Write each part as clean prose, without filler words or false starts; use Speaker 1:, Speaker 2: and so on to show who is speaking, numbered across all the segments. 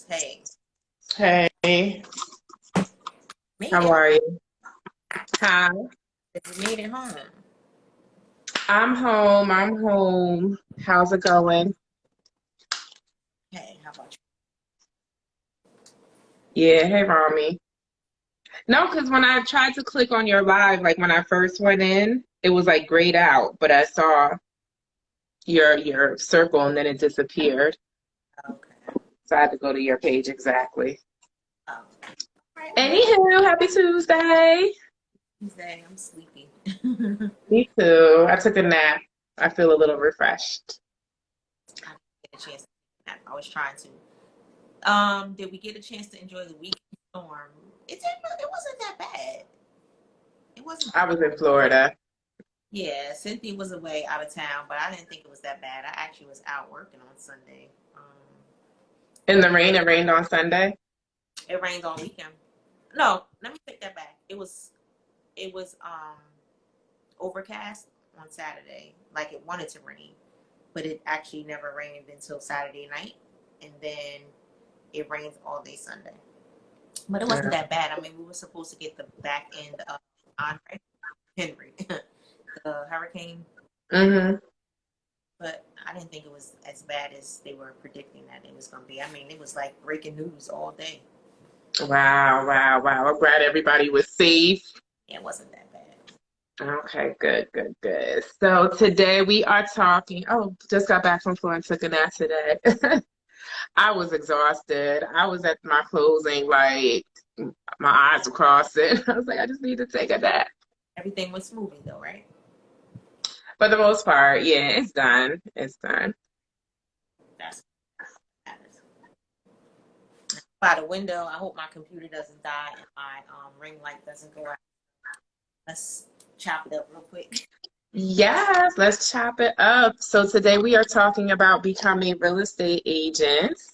Speaker 1: Hey,
Speaker 2: Hey,
Speaker 1: made
Speaker 2: how
Speaker 1: it.
Speaker 2: are you? Hi.
Speaker 1: You made it home.
Speaker 2: I'm home. I'm home. How's it going?
Speaker 1: Hey, how about
Speaker 2: Yeah, hey Rami. No, because when I tried to click on your live, like when I first went in, it was like grayed out, but I saw your circle and then it disappeared.
Speaker 1: you? Okay.
Speaker 2: So I had to go to your page exactly.
Speaker 1: All right. Well,
Speaker 2: Anywho, happy Tuesday.
Speaker 1: Tuesday, I'm sleepy.
Speaker 2: Me too. I took a nap. I feel a little refreshed.
Speaker 1: I didn't get a chance. I was trying to. Did we get a chance to enjoy the weekend storm? It wasn't that bad. It wasn't.
Speaker 2: I was in Florida.
Speaker 1: Yeah, Cynthia was away out of town, but I didn't think it was that bad. I actually was out working on Sunday.
Speaker 2: In the rain, it rained on Sunday.
Speaker 1: It rained all weekend. No, let me take that back. It was overcast on Saturday, like it wanted to rain, but it actually never rained until Saturday night, and then it rains all day Sunday. But it wasn't that bad. I mean, we were supposed to get the back end of Andre Henry, the hurricane,
Speaker 2: Mm-hmm.
Speaker 1: but I didn't think it was as bad as they were predicting that it was going to be. I mean, it was like breaking news all day.
Speaker 2: Wow, wow, wow. I'm glad everybody was safe.
Speaker 1: Yeah, it wasn't that bad.
Speaker 2: Okay, good, good, good. So today we are talking. Oh, just got back from Florida, took a nap today. I was exhausted. I was at my closing, like my eyes were crossing. I was like, I just need to take a nap.
Speaker 1: Everything was smoothing though, right?
Speaker 2: For the most part, yeah, it's done. It's done.
Speaker 1: That's that is. By the window. I hope my computer doesn't die and my ring light doesn't go out. Let's chop it up real quick.
Speaker 2: Yes, let's chop it up. So today we are talking about becoming real estate agents.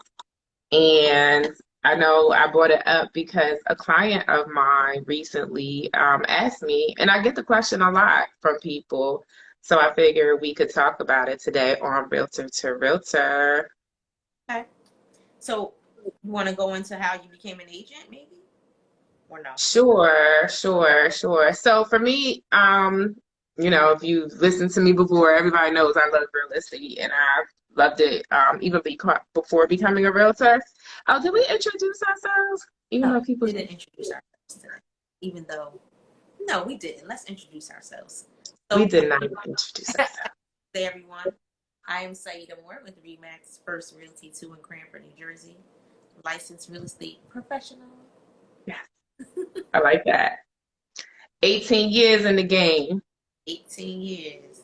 Speaker 2: And I know I brought it up because a client of mine recently asked me, and I get the question a lot from people. So I figured we could talk about it today on Realtor to Realtor.
Speaker 1: Okay. So you want to go into how you became an agent, maybe, or no?
Speaker 2: Sure, sure, sure. So for me, if you've listened to me before, everybody knows I love real estate and I've loved it even before becoming a realtor. Oh, did we introduce ourselves? Even
Speaker 1: No,
Speaker 2: though people
Speaker 1: we didn't introduce ourselves today. Even though, no, we didn't. Let's introduce ourselves.
Speaker 2: we
Speaker 1: So,
Speaker 2: did not introduce ourselves.
Speaker 1: hey everyone, I am Sayeeda Moore with Remax First Realty 2 in Cranford, New Jersey, licensed real estate professional.
Speaker 2: Yes, I like that. 18 years in the game.
Speaker 1: 18 years.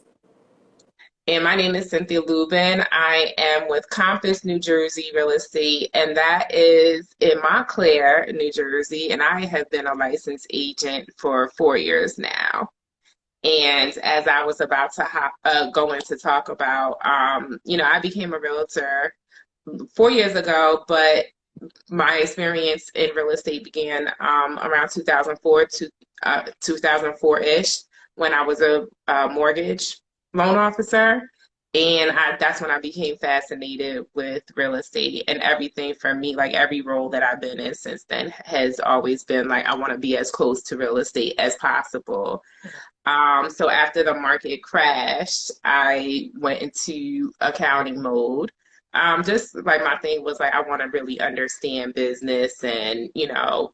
Speaker 2: And my name is Cynthia Lubin. I am with Compass, New Jersey Real Estate, and that is in Montclair, New Jersey. And I have been a licensed agent for 4 years now. And as I was about to go in to talk about, I became a realtor 4 years ago, but my experience in real estate began around 2004 to 2004-ish when I was a mortgage loan officer. And that's when I became fascinated with real estate and everything for me. Like every role that I've been in since then has always been like, I want to be as close to real estate as possible. So after the market crashed, I went into accounting mode. Just like my thing was like I want to really understand business and,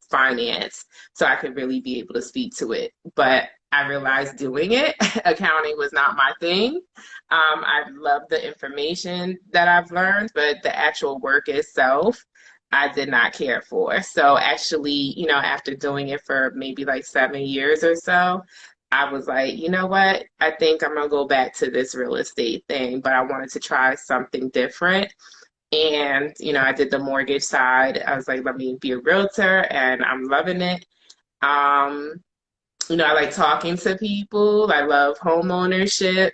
Speaker 2: finance so I could really be able to speak to it. But I realized doing it, accounting was not my thing. I love the information that I've learned, but the actual work itself, I did not care for. So actually, after doing it for maybe like 7 years or so, I was like, you know what? I think I'm gonna go back to this real estate thing, but I wanted to try something different. And, I did the mortgage side. I was like, let me be a realtor, and I'm loving it. Um, I like talking to people. I love home ownership.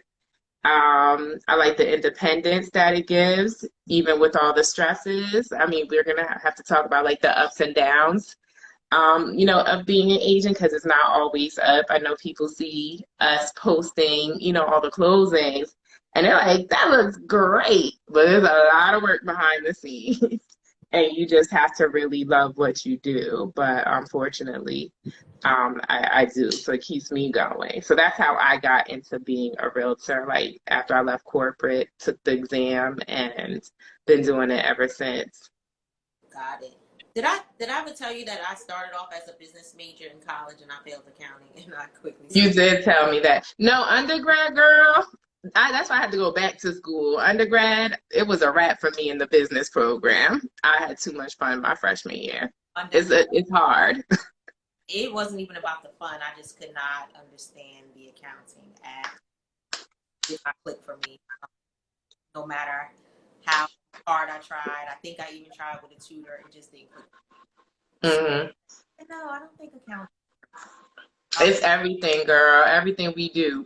Speaker 2: I like the independence that it gives, even with all the stresses. I mean, we're gonna have to talk about like the ups and downs of being an agent because it's not always up. I know people see us posting, all the closings, and they're like, that looks great, but there's a lot of work behind the scenes. and you just have to really love what you do. But unfortunately, I do. So it keeps me going. So that's how I got into being a realtor. Like after I left corporate, took the exam and been doing it ever since.
Speaker 1: Got it. Did I ever tell you that I started off as a business major in college and I failed accounting and I quickly
Speaker 2: You
Speaker 1: switched?
Speaker 2: did tell me that. No, undergrad girl. That's why I had to go back to school. Undergrad, it was a wrap for me in the business program. I had too much fun my freshman year.
Speaker 1: Undergrad.
Speaker 2: It's hard.
Speaker 1: It wasn't even about the fun. I just could not understand the accounting act. Did not click for me. No matter how hard I tried. I think I even tried with a tutor. It just didn't click. So,
Speaker 2: Hmm.
Speaker 1: no, I don't think accounting.
Speaker 2: It's everything, girl. Everything we do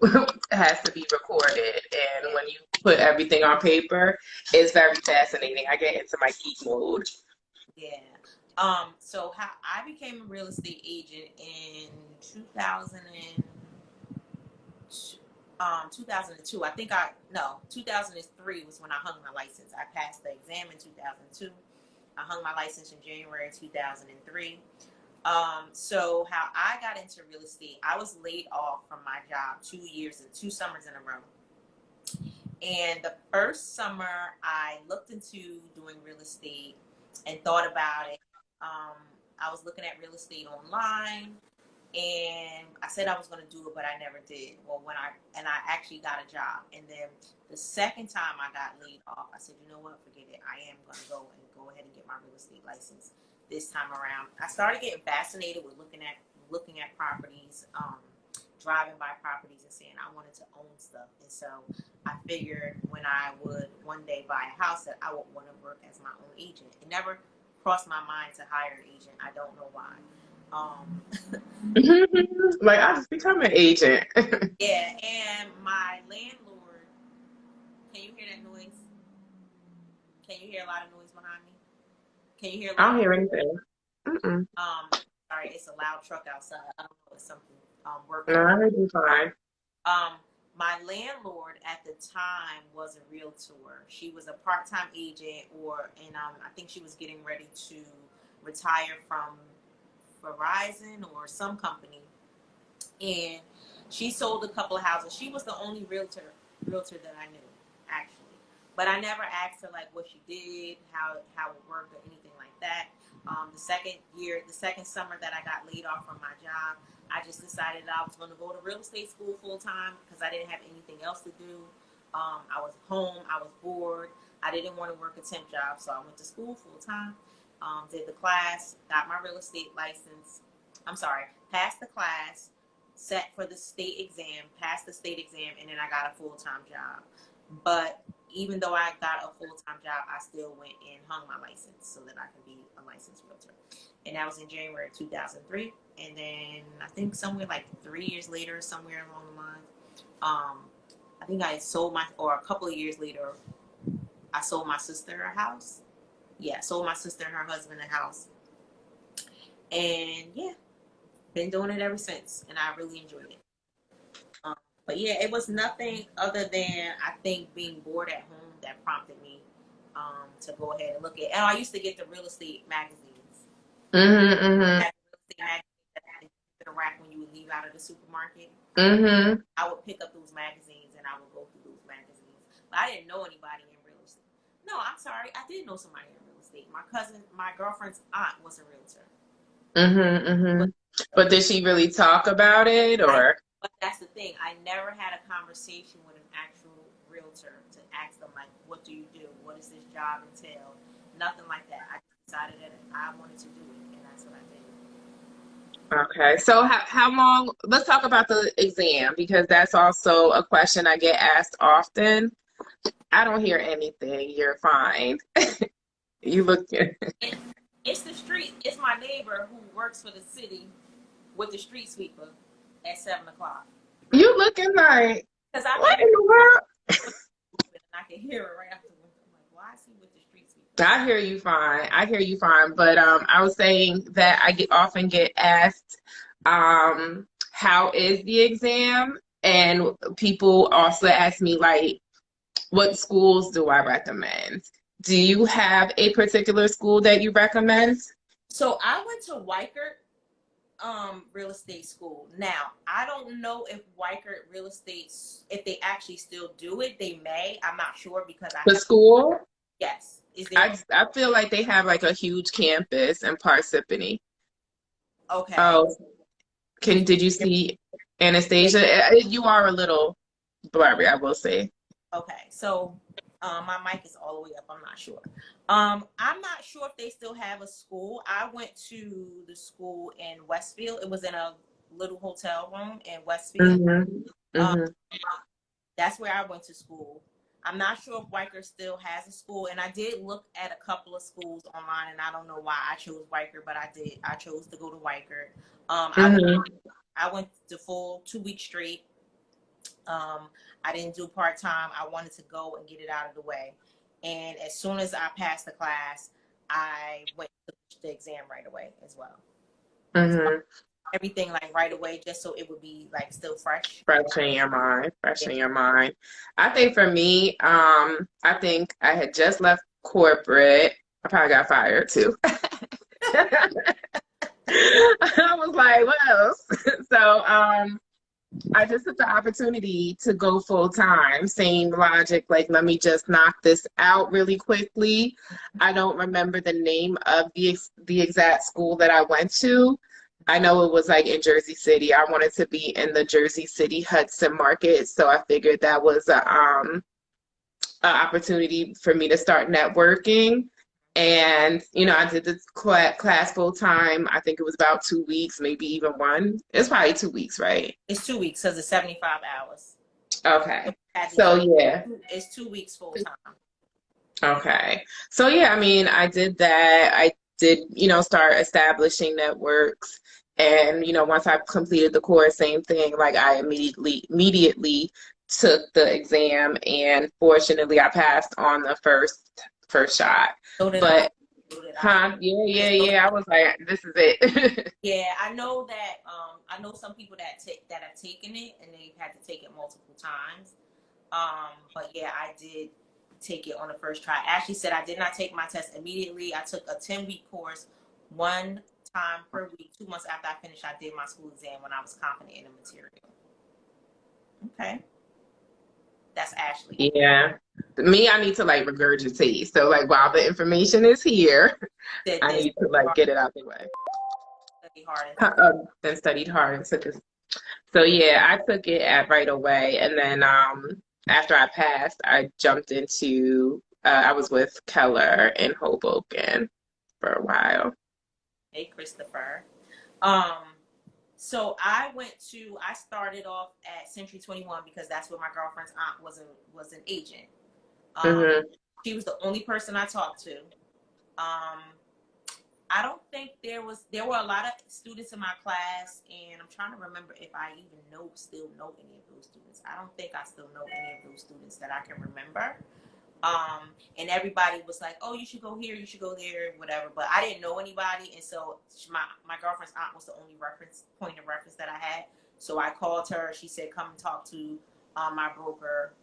Speaker 2: has to be recorded. And when you put everything on paper, it's very fascinating. I get into my geek mode.
Speaker 1: Yeah. So how I became a real estate agent in 2000 and 2002. I think 2003 was when I hung my license. I passed the exam in 2002. I hung my license in January 2003. So how I got into real estate, I was laid off from my job 2 years and 2 summers in a row. And the first summer, I looked into doing real estate and thought about it. I was looking at real estate online, and I said I was going to do it, but I never did. Well, I actually got a job, and then the second time I got laid off, I said, you know what, forget it. I am going to go ahead and get my real estate license this time around. I started getting fascinated with looking at properties, driving by properties, and saying I wanted to own stuff. And so I figured when I would one day buy a house that I would want to work as my own agent. It never crossed my mind to hire an agent. I don't know why. Um,
Speaker 2: Like I just become an agent.
Speaker 1: yeah, and my landlord, can you hear that noise? Can you hear a lot of noise behind me? Can you hear a
Speaker 2: I
Speaker 1: lot
Speaker 2: don't
Speaker 1: of
Speaker 2: hear anything. Mm-mm.
Speaker 1: sorry, it's a loud truck outside. I don't know, it's something working.
Speaker 2: No, I heard you fine.
Speaker 1: Um, my landlord at the time was a realtor. She was a part-time agent, and I think she was getting ready to retire from Verizon or some company, and she sold a couple of houses. She was the only realtor that I knew, actually. But I never asked her like what she did, how it worked, or anything like that. The second summer that I got laid off from my job, I just decided I was going to go to real estate school full time because I didn't have anything else to do. I was home, I was bored, I didn't want to work a temp job, so I went to school full time. Did the class, got my real estate license. I'm sorry, passed the class, set for the state exam, passed the state exam, and then I got a full-time job. But even though I got a full-time job, I still went and hung my license so that I could be a licensed realtor. And that was in January 2003. And then I think somewhere like 3 years later, somewhere along the line, I think or a couple of years later, I sold my sister a house. Yeah, sold my sister and her husband a house. And yeah, been doing it ever since. And I really enjoyed it. Um, but yeah, it was nothing other than I think being bored at home that prompted me to go ahead and look at. And I used to get the real estate magazines.
Speaker 2: Mm-hmm,
Speaker 1: Had real estate magazines that in the rack when you would leave out of the supermarket.
Speaker 2: mm-hmm, mm-hmm.
Speaker 1: I would pick up those magazines and I would go through those magazines. But I didn't know anybody in real estate. No, I'm sorry, I did know somebody in real estate. My girlfriend's aunt was a realtor.
Speaker 2: Mm-hmm, mm-hmm. But did she really talk about it or?
Speaker 1: But that's the thing. I never had a conversation with an actual realtor to ask them like, "What do you do? What does this job entail?" Nothing like that. I decided that I wanted to do it, and that's what I did.
Speaker 2: Okay, so how long? Let's talk about the exam because that's also a question I get asked often. I don't hear anything. You're fine. You look good.
Speaker 1: And it's the street. It's my neighbor who works for the city with the street sweeper at 7 o'clock.
Speaker 2: You looking like
Speaker 1: Because I
Speaker 2: what
Speaker 1: met
Speaker 2: in the world?
Speaker 1: and I can hear her right after. I'm like, why is he with the street sweeper?
Speaker 2: I hear you fine. I hear you fine. But I was saying that often get asked, how is the exam? And people also ask me like, what schools do I recommend? Do you have a particular school that you recommend?
Speaker 1: So I went to Weichert real estate school. Now, I don't know if Weichert real estate, if they actually still do it. They may. I'm not sure because I
Speaker 2: The
Speaker 1: have,
Speaker 2: school?
Speaker 1: yes. Is there?
Speaker 2: I feel like they have like a huge campus in Parsippany.
Speaker 1: Okay.
Speaker 2: Oh, did you see
Speaker 1: Yeah.
Speaker 2: Anastasia? You are a little blurry, I will say.
Speaker 1: Okay. So my mic is all the way up. I'm not sure. I'm not sure if they still have a school. I went to the school in Westfield. It was in a little hotel room in Westfield.
Speaker 2: Hmm.
Speaker 1: Um,
Speaker 2: Hmm.
Speaker 1: that's where I went to school. I'm not sure if Weichert still has a school, and I did look at a couple of schools online, and I don't know why I chose Weichert, but I did. I chose to go to Weichert. Um, I went.
Speaker 2: Hmm.
Speaker 1: I went the full 2 weeks straight. Um, I didn't do part time. I wanted to go and get it out of the way. And as soon as I passed the class, I went to the exam right away as well. So
Speaker 2: Hmm.
Speaker 1: everything like right away, just so it would be like still fresh.
Speaker 2: Fresh in your mind, fresh
Speaker 1: Yeah.
Speaker 2: in your mind. I think for me, I think I had just left corporate. I probably got fired too. I was like, what else? So, I just took the opportunity to go full time. Same logic, like let me just knock this out really quickly. I don't remember the name of the exact school that I went to. I know it was like in Jersey City. I wanted to be in the Jersey City Hudson market, so I figured that was a opportunity for me to start networking. And, I did the class full time. I think it was about 2 weeks, maybe even one. It's probably 2 weeks, right?
Speaker 1: It's 2 weeks because it's 75 hours. So
Speaker 2: Okay.
Speaker 1: I had to
Speaker 2: So
Speaker 1: do
Speaker 2: yeah.
Speaker 1: it's 2 weeks full time.
Speaker 2: Okay. So yeah, I mean, I did that. I did, start establishing networks. And, once I completed the course, same thing, like I immediately took the exam and fortunately I passed on the first shot.
Speaker 1: So did I.
Speaker 2: But
Speaker 1: So did I.
Speaker 2: huh? Yeah,
Speaker 1: Yeah,
Speaker 2: yeah,
Speaker 1: so
Speaker 2: yeah. I was like, this is it.
Speaker 1: yeah, I know that. I know some people that have taken it and they've had to take it multiple times. But yeah, I did take it on the first try. I actually said I did not take my test immediately. I took a 10-week course, one time per week. 2 months after I finished, I did my school exam when I was confident in the material. Okay, that's Ashley.
Speaker 2: Yeah. Me, I need to like regurgitate. So like while the information is here,
Speaker 1: Did
Speaker 2: I
Speaker 1: this
Speaker 2: need to like get it out the way.
Speaker 1: study hard and took.
Speaker 2: Then studied hard and took it. So yeah, I took it at right away, and then after I passed, I jumped into I was with Keller in Hoboken for a while.
Speaker 1: Hey, Christopher. Um, so I started off at Century 21 because that's where my girlfriend's aunt was an agent. Um,
Speaker 2: Hmm.
Speaker 1: she was the only person I talked to. Um, I don't think there were a lot of students in my class, and I'm trying to remember if I even still know any of those students. I don't think I still know any of those students that I can remember. And everybody was like, "Oh, you should go here, you should go there, whatever." But I didn't know anybody, and so my girlfriend's aunt was the only point of reference that I had. So I called her. She said, "Come and talk to my broker."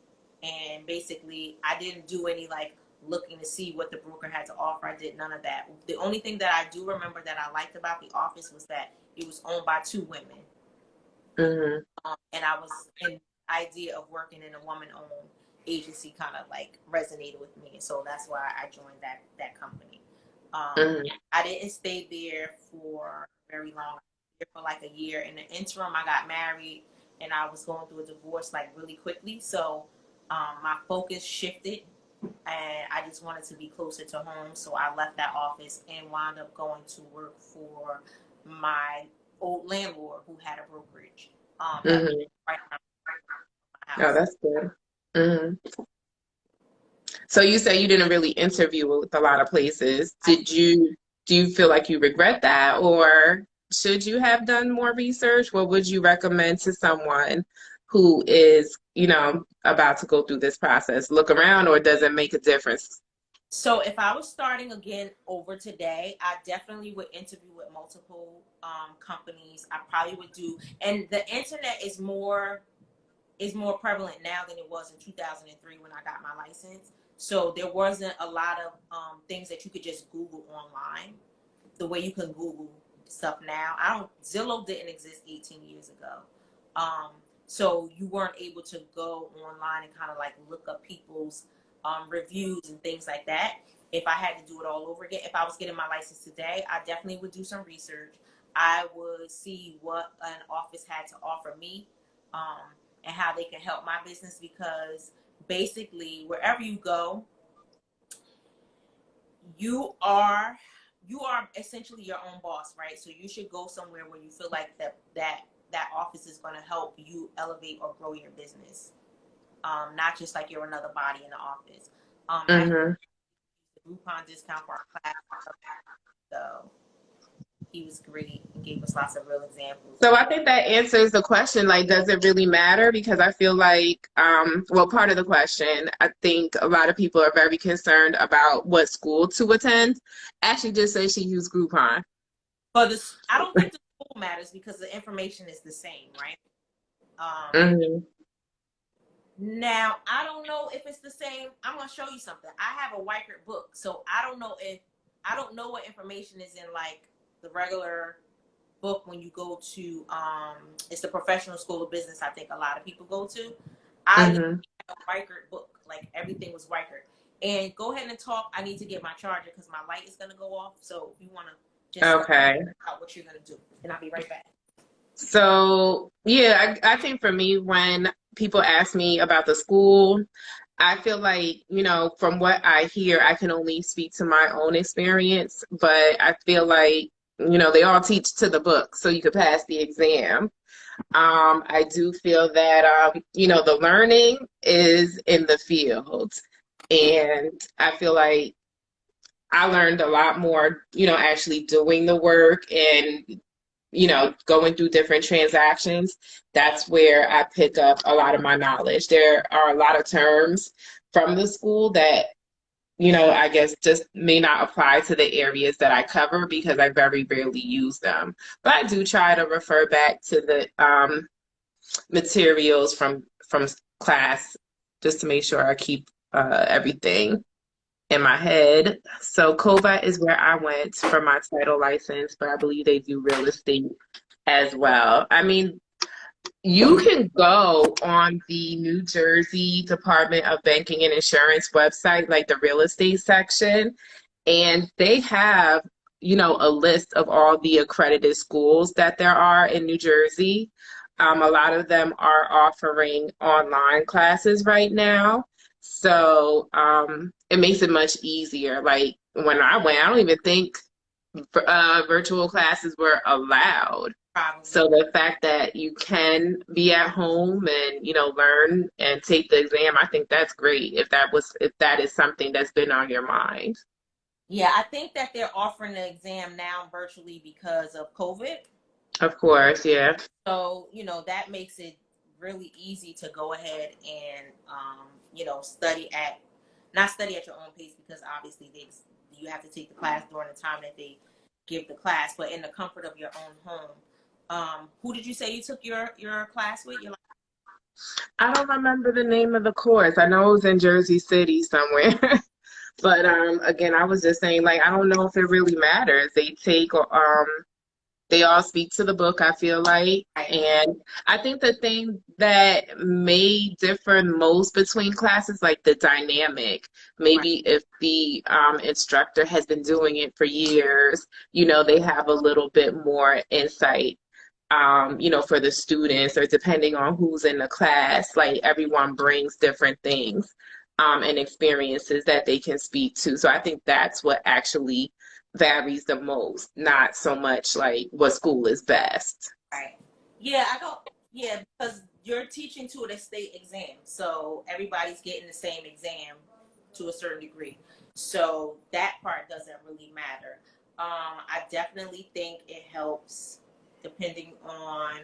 Speaker 1: And basically, I didn't do any like looking to see what the broker had to offer. I did none of that. The only thing that I do remember that I liked about the office was that it was owned by two women,
Speaker 2: Hmm.
Speaker 1: and I was an idea of working in a woman-owned agency kind of like resonated with me, and so that's why I joined that company. Um,
Speaker 2: Hmm.
Speaker 1: I didn't stay there for very long. For like a year. In the interim, I got married, and I was going through a divorce like really quickly. So my focus shifted, and I just wanted to be closer to home. So I left that office and wound up going to work for my old landlord who had a brokerage that was
Speaker 2: Hmm.
Speaker 1: right around my
Speaker 2: Oh,
Speaker 1: house.
Speaker 2: that's good. Hmm. So you say you didn't really interview with a lot of places.
Speaker 1: I
Speaker 2: Do you feel like you regret that, or should you have done more research? What would you recommend to someone who is, about to go through this process? Look around, or does it make a difference?
Speaker 1: So if I was starting again over today, I definitely would interview with multiple companies. I probably would do, and the internet is more prevalent now than it was in 2003 when I got my license. So there wasn't a lot of things that you could just Google online the way you can Google stuff now. Zillow didn't exist 18 years ago. Um, so you weren't able to go online and kind of like look up people's reviews and things like that. If I had to do it all over again, if I was getting my license today, I definitely would do some research. I would see what an office had to offer me, and how they can help my business, because basically wherever you go, you are essentially your own boss, right? So you should go somewhere where you feel like that office is going to help you elevate or grow your business, not just like you're another body in the office. I had
Speaker 2: Mm-hmm.
Speaker 1: a Groupon discount for our class, so he was great and gave us lots of real examples.
Speaker 2: So I think that answers the question, like, does it really matter? Because I feel like, well, part of the question, I think a lot of people are very concerned about what school to attend. Ashley just said she used Groupon.
Speaker 1: But I don't think the school matters because the information is the same, right?
Speaker 2: Mm-hmm.
Speaker 1: Now, I don't know if it's the same. I'm going to show you something. I have a Weichert book, so I don't know what information is in like the regular book when you go to it's the Professional School of Business. I think a lot of people go to. I literally
Speaker 2: Mm-hmm.
Speaker 1: have a Weichert book, like everything was Weichert. And go ahead and talk. I need to get my charger because my light is going to go off. So if you want to just
Speaker 2: Okay.
Speaker 1: out what you're going to do, and I'll be right back.
Speaker 2: So yeah, I think for me, when people ask me about the school, I feel like, from what I hear, I can only speak to my own experience, but I feel like, they all teach to the book so you could pass the exam. I do feel that, the learning is in the field. And I feel like I learned a lot more, actually doing the work and, going through different transactions. That's where I pick up a lot of my knowledge. There are a lot of terms from the school that, I guess just may not apply to the areas that I cover because I very rarely use them. But I do try to refer back to the materials from class just to make sure I keep everything in my head. So Kova is where I went for my title license, but I believe they do real estate as well. I mean, you can go on the New Jersey Department of Banking and Insurance website, like the real estate section, and they have, a list of all the accredited schools that there are in New Jersey. A lot of them are offering online classes right now. So it makes it much easier. Like when I went, I don't even think virtual classes were allowed.
Speaker 1: Probably.
Speaker 2: So the fact that you can be at home and, learn and take the exam, I think that's great if that is something that's been on your mind.
Speaker 1: Yeah, I think that they're offering the exam now virtually because of COVID.
Speaker 2: Of course, yeah.
Speaker 1: So, that makes it really easy to go ahead and, not study at your own pace, because obviously you have to take the class during the time that they give the class, but in the comfort of your own home. Who did you say you took your class with?
Speaker 2: I don't remember the name of the course. I know it was in Jersey City somewhere. But again, I was just saying, like, I don't know if it really matters. They all speak to the book, I feel like.
Speaker 1: Right.
Speaker 2: And I think the thing that may differ most between classes, like the dynamic,
Speaker 1: Right.
Speaker 2: maybe if the instructor has been doing it for years, they have a little bit more insight, for the students, or depending on who's in the class, like everyone brings different things and experiences that they can speak to. So I think that's what actually varies the most, not so much like what school is best.
Speaker 1: Right. Yeah, I don't. Yeah, because you're teaching to a state exam, so everybody's getting the same exam to a certain degree. So that part doesn't really matter. I definitely think it helps, depending on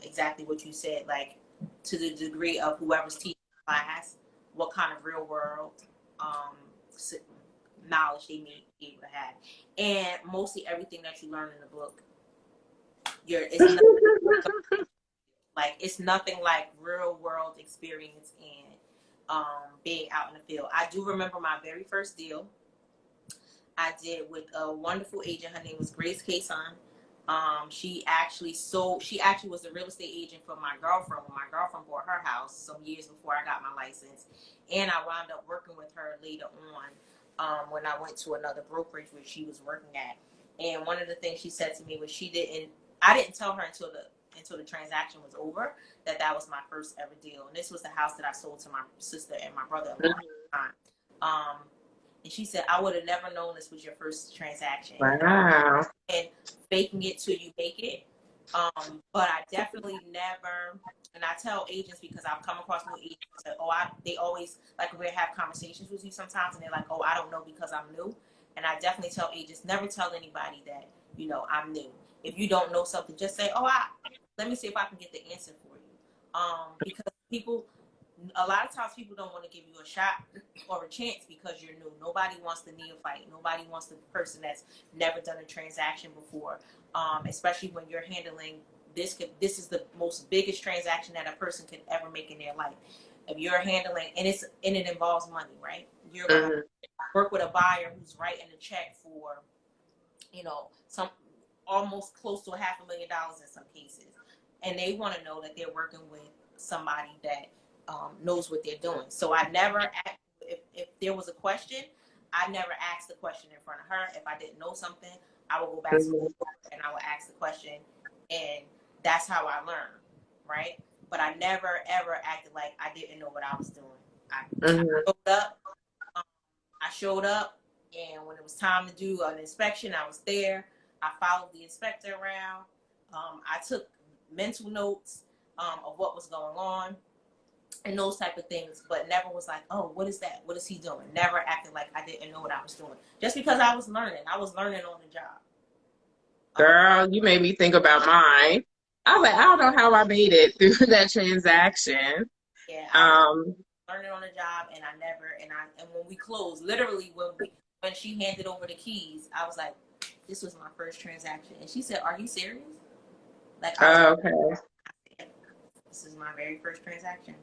Speaker 1: exactly what you said, like to the degree of whoever's teaching the class, what kind of real world um, knowledge they may be able to have, and mostly everything that you learn in the book. It's not like it's nothing like real world experience, and being out in the field. I do remember my very first deal I did with a wonderful agent. Her name was Grace Kason. She actually was the real estate agent for my girlfriend when my girlfriend bought her house some years before I got my license. And I wound up working with her later on when I went to another brokerage where she was working at. And one of the things she said to me was I didn't tell her until the transaction was over that was my first ever deal. And this was the house that I sold to my sister and my brother-in-law at the time. And she said, I would have never known this was your first transaction.
Speaker 2: Wow.
Speaker 1: And faking it till you make it. But I definitely never, and I tell agents because I've come across new agents that, they always, like, we have conversations with you sometimes and they're like, I don't know because I'm new. And I definitely tell agents, never tell anybody that, I'm new. If you don't know something, just say, let me see if I can get the answer for you. Because a lot of times people don't want to give you a shot or a chance because you're new. Nobody wants the neophyte. Nobody wants the person that's never done a transaction before. Especially when you're handling this is the most biggest transaction that a person could ever make in their life. If you're handling, and it involves money, right? You're going to work with a buyer who's writing a check for, some almost close to $500,000 in some cases. And they want to know that they're working with somebody that knows what they're doing. So I never, if there was a question, I never asked the question in front of her. If I didn't know something, I would go back to the book and I would ask the question, and that's how I learned, right? But I never ever acted like I didn't know what I was doing. I showed up, and when it was time to do an inspection, I was there. I followed the inspector around. I took mental notes of what was going on and those type of things, but never was like, what is that? What is he doing? Never acted like I didn't know what I was doing. Just because I was learning. I was learning on the job.
Speaker 2: Girl, you made me think about mine. I was like, I don't know how I made it through that transaction.
Speaker 1: Yeah, I was learning on the job, and and when we closed, literally when she handed over the keys, I was like, this was my first transaction. And she said, are you serious? Like,
Speaker 2: Okay.
Speaker 1: This is my very first transaction.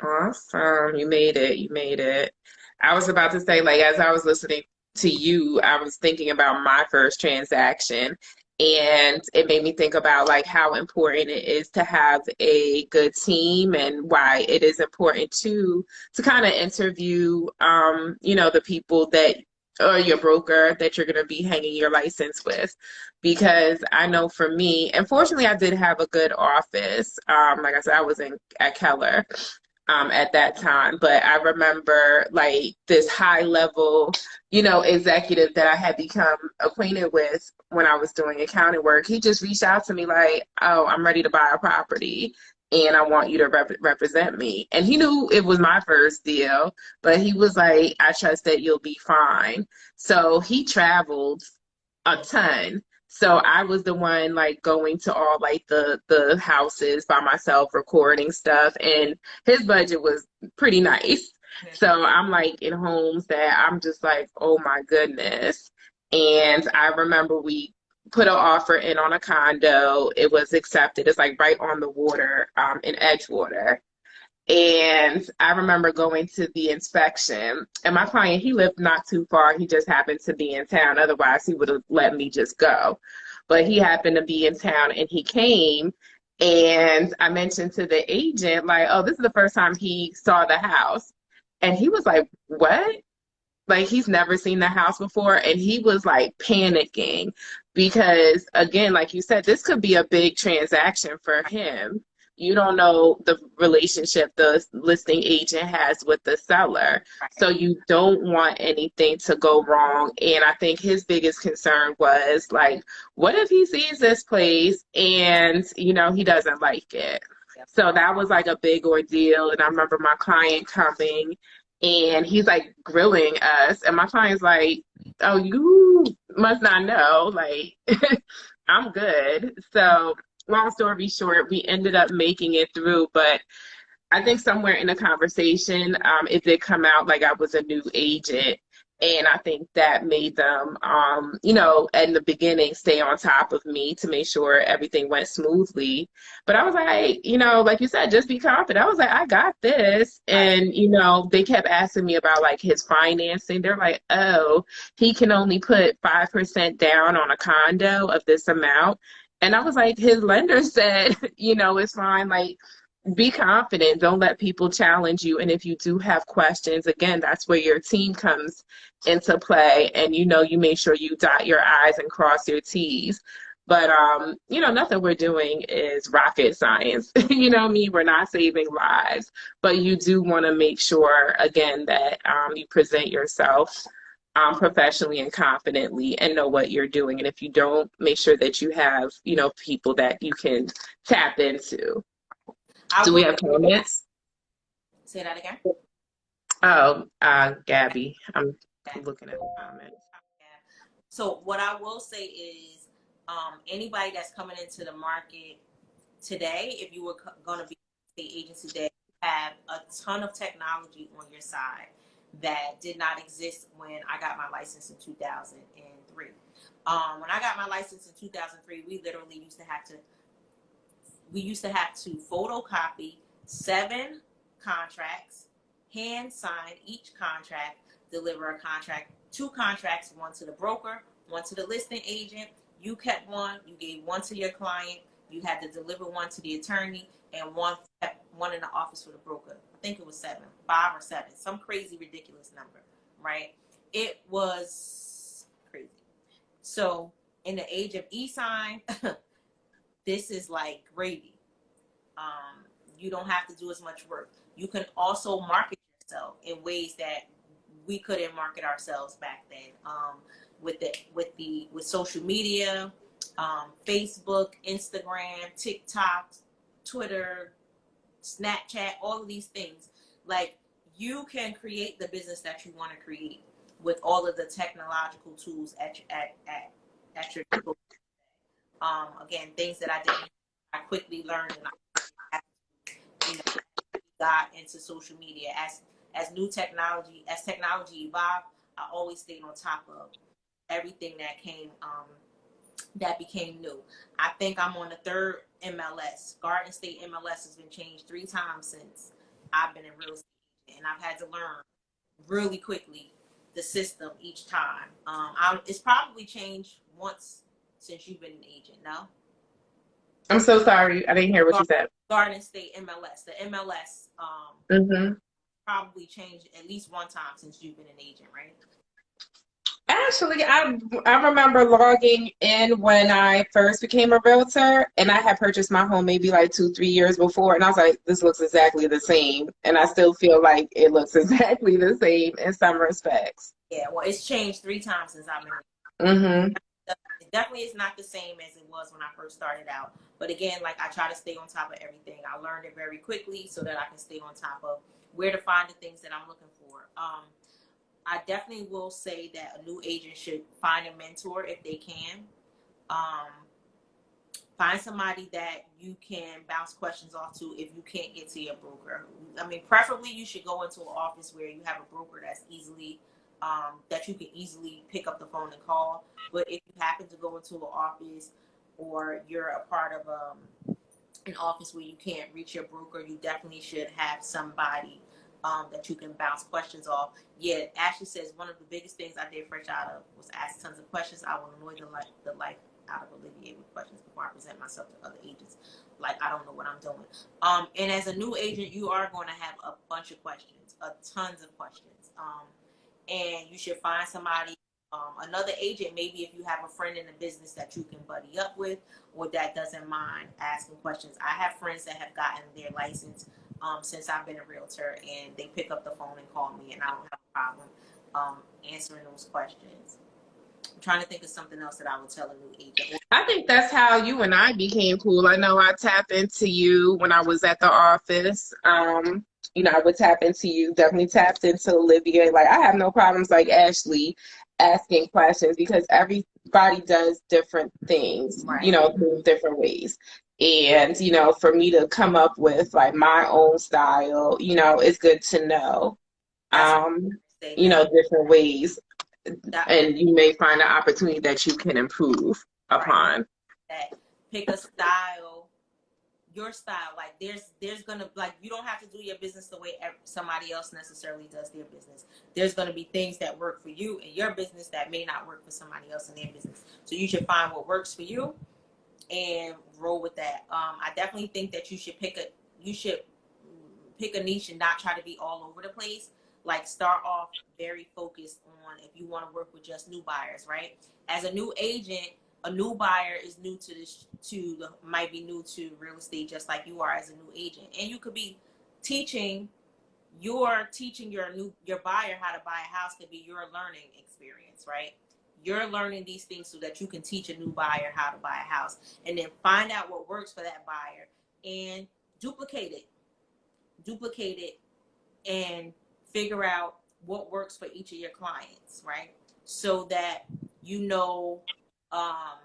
Speaker 2: Awesome. You made it. You made it. I was about to say, like, as I was listening to you, I was thinking about my first transaction, and it made me think about like how important it is to have a good team and why it is important to kind of interview the people that or your broker that you're going to be hanging your license with. Because I know for me, and fortunately I did have a good office. Like I said, I was at Keller at that time. But I remember like this high level, executive that I had become acquainted with when I was doing accounting work. He just reached out to me like, oh, I'm ready to buy a property and I want you to represent me. And he knew it was my first deal, but he was like, I trust that you'll be fine. So he traveled a ton. So I was the one like going to all like the houses by myself, recording stuff, and his budget was pretty nice. So I'm like in homes that I'm just like, oh my goodness. And I remember we put an offer in on a condo. It was accepted. It's like right on the water, in Edgewater. And I remember going to the inspection, and my client, he lived not too far. He just happened to be in town. Otherwise, he would have let me just go. But he happened to be in town, and he came, and I mentioned to the agent, like, oh, this is the first time he saw the house. And he was like, what? Like, he's never seen the house before. And he was like panicking because, again, like you said, this could be a big transaction for him. You don't know the relationship the listing agent has with the seller. So you don't want anything to go wrong. And I think his biggest concern was like, what if he sees this place and, he doesn't like it? So that was like a big ordeal. And I remember my client coming and he's like grilling us. And my client's like, oh, you must not know. Like, I'm good. So long story short, we ended up making it through, but I think somewhere in the conversation, it did come out like I was a new agent. And I think that made them, in the beginning, stay on top of me to make sure everything went smoothly. But I was like, like you said, just be confident. I was like, I got this.
Speaker 1: Right.
Speaker 2: And, they kept asking me about like his financing. They're like, oh, he can only put 5% down on a condo of this amount. And I was like, his lender said, it's fine. Like, be confident. Don't let people challenge you. And if you do have questions, again, that's where your team comes into play. And you make sure you dot your I's and cross your T's. But nothing we're doing is rocket science. You know what I mean? We're not saving lives, but you do want to make sure, again, that you present yourself professionally and confidently and know what you're doing. And if you don't, make sure that you have, people that you can tap into.
Speaker 1: I
Speaker 2: Do we
Speaker 1: will
Speaker 2: have comments?
Speaker 1: say that again.
Speaker 2: Oh, Gabby, I'm looking at the comments.
Speaker 1: So what I will say is, anybody that's coming into the market today, if you were going to be a state agency today, have a ton of technology on your side that did not exist when I got my license in 2003. When I got my license in 2003, we literally used to have to photocopy 7 contracts, hand sign each contract, deliver a contract, 2 contracts, one to the broker, one to the listing agent. You kept one, you gave one to your client, you had to deliver one to the attorney, and one in the office for the broker. I think it was 7, 5 or 7, some crazy, ridiculous number, right? It was crazy. So in the age of e-sign, this is like gravy. You don't have to do as much work. You can also market yourself in ways that we couldn't market ourselves back then. With social media, Facebook, Instagram, TikTok, Twitter, Snapchat, all of these things. Like, you can create the business that you want to create with all of the technological tools at your disposal. Again, things that I quickly learned, and I got into social media as technology evolved. I always stayed on top of everything that became new. I think I'm on the 3rd MLS. Garden State MLS has been changed 3 times since I've been in real estate, and I've had to learn really quickly the system each time. It's probably changed once since you've been an agent. No.
Speaker 2: I'm so sorry. I didn't hear what you said.
Speaker 1: Garden State MLS. The MLS probably changed at least one time since you've been an agent, right?
Speaker 2: Actually, I remember logging in when I first became a realtor, and I had purchased my home maybe like 2, 3 years before, and I was like, this looks exactly the same. And I still feel like it looks exactly the same in some respects.
Speaker 1: Yeah, well, it's changed 3 times since I've been.
Speaker 2: Mm-hmm.
Speaker 1: It definitely is not the same as it was when I first started out. But again, like, I try to stay on top of everything. I learned it very quickly so that I can stay on top of where to find the things that I'm looking for. I definitely will say that a new agent should find a mentor if they can. Find somebody that you can bounce questions off to if you can't get to your broker. I mean, preferably you should go into an office where you have a broker that's easily that you can easily pick up the phone and call. But if you happen to go into an office, or you're a part of an office where you can't reach your broker, you definitely should have somebody that you can bounce questions off. Yeah, Ashley says one of the biggest things I did fresh out of was ask tons of questions. I will annoy the life out of Olivia with questions before I present myself to other agents. Like, I don't know what I'm doing. And as a new agent, you are going to have a bunch of questions, tons of questions. And you should find somebody, another agent, maybe if you have a friend in the business that you can buddy up with, or that doesn't mind asking questions. I have friends that have gotten their license since I've been a realtor, and they pick up the phone and call me, and I don't have a problem answering those questions. I'm trying to think of something else that I would tell a new agent.
Speaker 2: I think that's how you and I became cool. I know I tapped into you when I was at the office. I would tap into you, definitely tapped into Olivia. Like, I have no problems like Ashley asking questions, because everybody does different things,
Speaker 1: Right.
Speaker 2: Through different ways. And, for me to come up with like my own style, it's good to know, different ways
Speaker 1: That,
Speaker 2: and you may find an opportunity that you can improve
Speaker 1: right.
Speaker 2: upon.
Speaker 1: That pick a style, your style. Like there's gonna, like, you don't have to do your business the way somebody else necessarily does their business. There's gonna be things that work for you in your business that may not work for somebody else in their business. So you should find what works for you and roll with that. I definitely think that you should pick a niche and not try to be all over the place. Like start off very focused on, if you want to work with just new buyers, right? As a new agent, a new buyer is new to this, might be new to real estate just like you are as a new agent, and you could be teaching your buyer how to buy a house. Could be your learning experience, right? You're learning these things so that you can teach a new buyer how to buy a house, and then find out what works for that buyer and duplicate it duplicate it and figure out what works for each of your clients, right? So that you know um,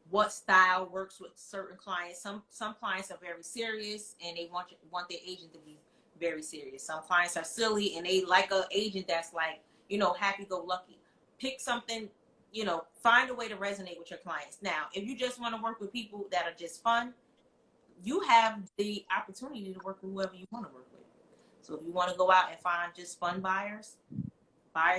Speaker 1: what style works with certain clients. Some clients are very serious and they want their agent to be very serious. Some clients are silly and they like an agent that's like, happy go lucky. Pick something, find a way to resonate with your clients. Now, if you just want to work with people that are just fun, you have the opportunity to work with whoever you want to work with. So if you want to go out and find just fun buyers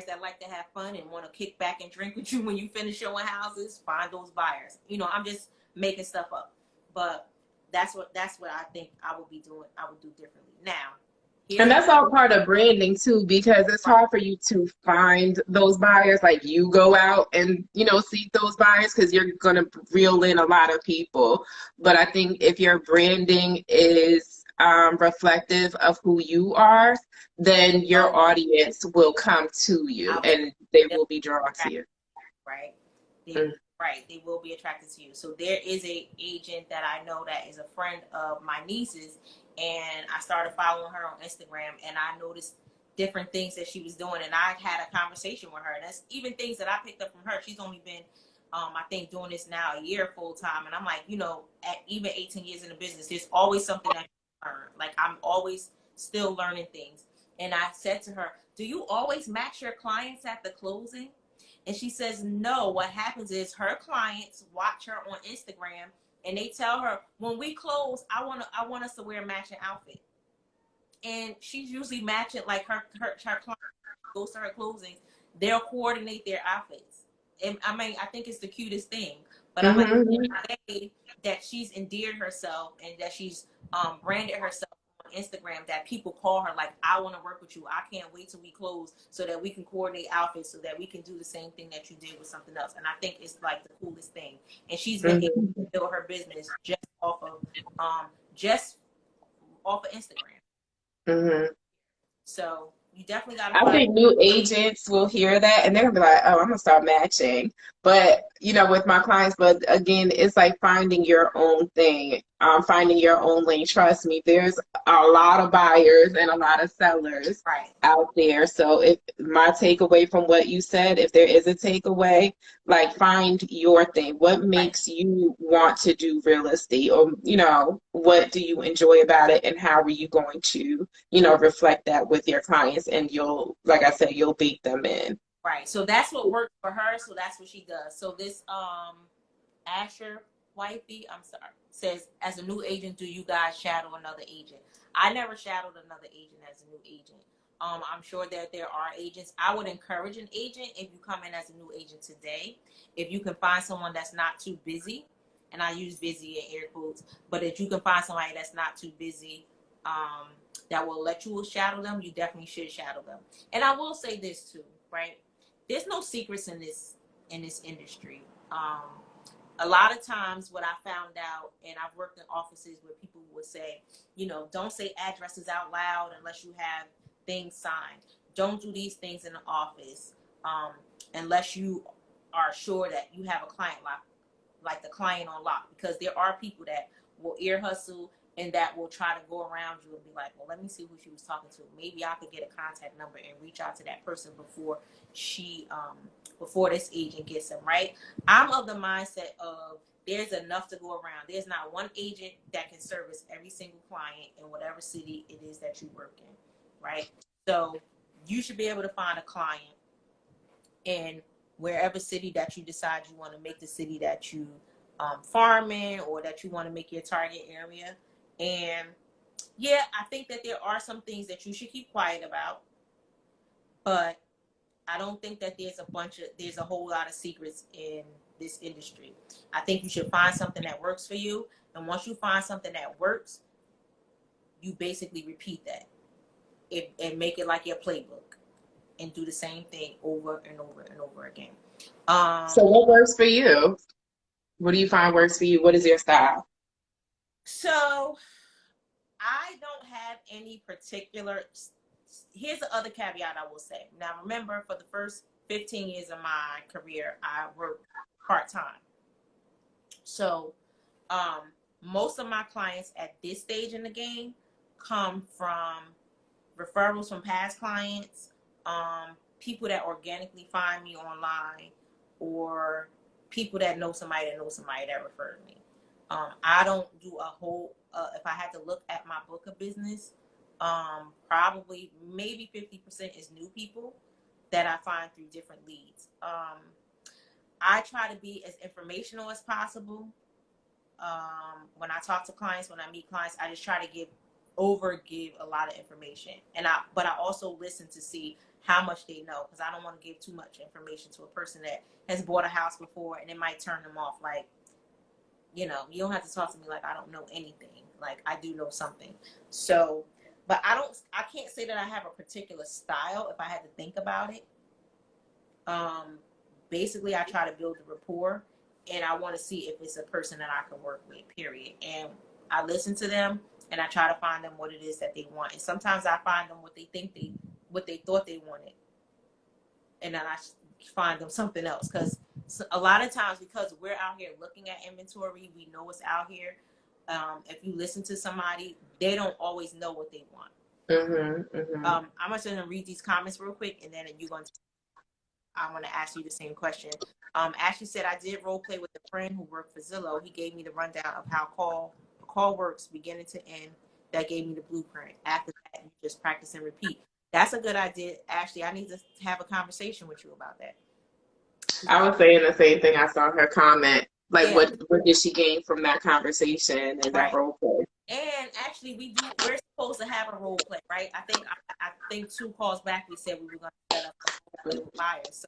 Speaker 1: that like to have fun and want to kick back and drink with you when you finish showing houses, find those buyers. I'm just making stuff up, but that's what I think I would be doing. I would do differently. Now, here's
Speaker 2: And
Speaker 1: a
Speaker 2: that's all part of branding too, because it's
Speaker 1: right,
Speaker 2: hard for you to find those buyers. Like you go out and, seek those buyers because you're going to reel in a lot of people. But I think if your branding is reflective of who you are, then your
Speaker 1: oh,
Speaker 2: audience will come to you
Speaker 1: I'll
Speaker 2: and they
Speaker 1: they'll
Speaker 2: will be drawn to
Speaker 1: attract,
Speaker 2: you.
Speaker 1: right?
Speaker 2: Mm.
Speaker 1: They will be attracted to you. So there is a agent that I know that is a friend of my niece's, and I started following her on Instagram, and I noticed different things that she was doing, and I had a conversation with her, and that's even things that I picked up from her. She's only been I think doing this now a year full time, and I'm like, at even 18 years in the business, there's always something that you learn. Like I'm always still learning things. And I said to her, do you always match your clients at the closing? And she says, no. What happens is her clients watch her on Instagram and they tell her, when we close, I want us to wear a matching outfit. And she's usually matching, like her client goes to her closings, they'll coordinate their outfits. And I mean, I think it's the cutest thing. But I'm like,
Speaker 2: Hmm.
Speaker 1: the way that she's endeared herself and that she's branded herself on Instagram, that people call her like, I want to work with you. I can't wait till we close so that we can coordinate outfits so that we can do the same thing that you did with something else. And I think it's like the coolest thing. And she's been able
Speaker 2: Hmm.
Speaker 1: to build her business just off of Instagram.
Speaker 2: Hmm.
Speaker 1: So you definitely got to
Speaker 2: I
Speaker 1: find.
Speaker 2: think new agents will hear that and they're gonna be like, oh, I'm gonna start matching. But, with my clients, but again, it's like finding your own thing, finding your own lane. Trust me, there's a lot of buyers and a lot of sellers
Speaker 1: Right.
Speaker 2: out there. So if my takeaway from what you said, if there is a takeaway, like find your thing. What
Speaker 1: Right.
Speaker 2: makes you want to do real estate? Or, what do you enjoy about it and how are you going to reflect that with your clients and you'll, like I said, you'll bake them in.
Speaker 1: Right. So that's what works for her. So that's what she does. So this Asher Wifey, I'm sorry, says, as a new agent, do you guys shadow another agent? I never shadowed another agent as a new agent. I'm sure that there are agents. I would encourage an agent, if you come in as a new agent today, if you can find someone that's not too busy, and I use busy in air quotes, but if you can find somebody that's not too busy, that will let you shadow them, you definitely should shadow them. And I will say this too, right? There's no secrets in this industry. A lot of times what I found out, and I've worked in offices where people would say, don't say addresses out loud unless you have things signed. Don't do these things in the office unless you are sure that you have a client lock, like the client on lock, because there are people that will ear hustle and that will try to go around you and be like, well, let me see who she was talking to. Maybe I could get a contact number and reach out to that person before this agent gets them, right? I'm of the mindset of there's enough to go around. There's not one agent that can service every single client in whatever city it is that you work in, right? So you should be able to find a client in wherever city that you decide you want to make the city that you farm in, or that you want to make your target area. And yeah, I think that there are some things that you should keep quiet about, but I don't think that there's a whole lot of secrets in this industry. I think you should find something that works for you, and once you find something that works, you basically repeat that and make it like your playbook, and do the same thing over and over and over again.
Speaker 2: So what works for you? What do you find works for you? What is your style?
Speaker 1: So I don't have any particular. Here's the other caveat I will say. Now, remember, for the first 15 years of my career, I worked part time. So, most of my clients at this stage in the game come from referrals from past clients, people that organically find me online, or people that know somebody that knows somebody that referred me. I don't do a whole, if I had to look at my book of business, probably maybe 50% is new people that I find through different leads. I try to be as informational as possible. When I talk to clients, when I meet clients, I just try to give a lot of information, but I also listen to see how much they know, because I don't want to give too much information to a person that has bought a house before, and it might turn them off. Like, you don't have to talk to me like I don't know anything. Like, I do know something. So, but I can't say that I have a particular style if I had to think about it. Basically, I try to build the rapport, and I want to see if it's a person that I can work with, period. And I listen to them, and I try to find them what it is that they want. And sometimes I find them what they thought they wanted, and then I find them something else. Because a lot of times, because we're out here looking at inventory, we know what's out here. If you listen to somebody, they don't always know what they want. I'm just going to read these comments real quick, and then I want to ask you the same question. Ashley said, I did role play with a friend who worked for Zillow. He gave me the rundown of how call works beginning to end. That gave me the blueprint. After that, you just practice and repeat. That's a good idea, Ashley. I need to have a conversation with you about that.
Speaker 2: I was saying the same thing. I saw her comment. Like,
Speaker 1: Yeah.
Speaker 2: what did she gain from that conversation and that role play?
Speaker 1: And actually, we're supposed to have a role play, right? I think 2 calls back we said we were going to set up a role play with buyers. So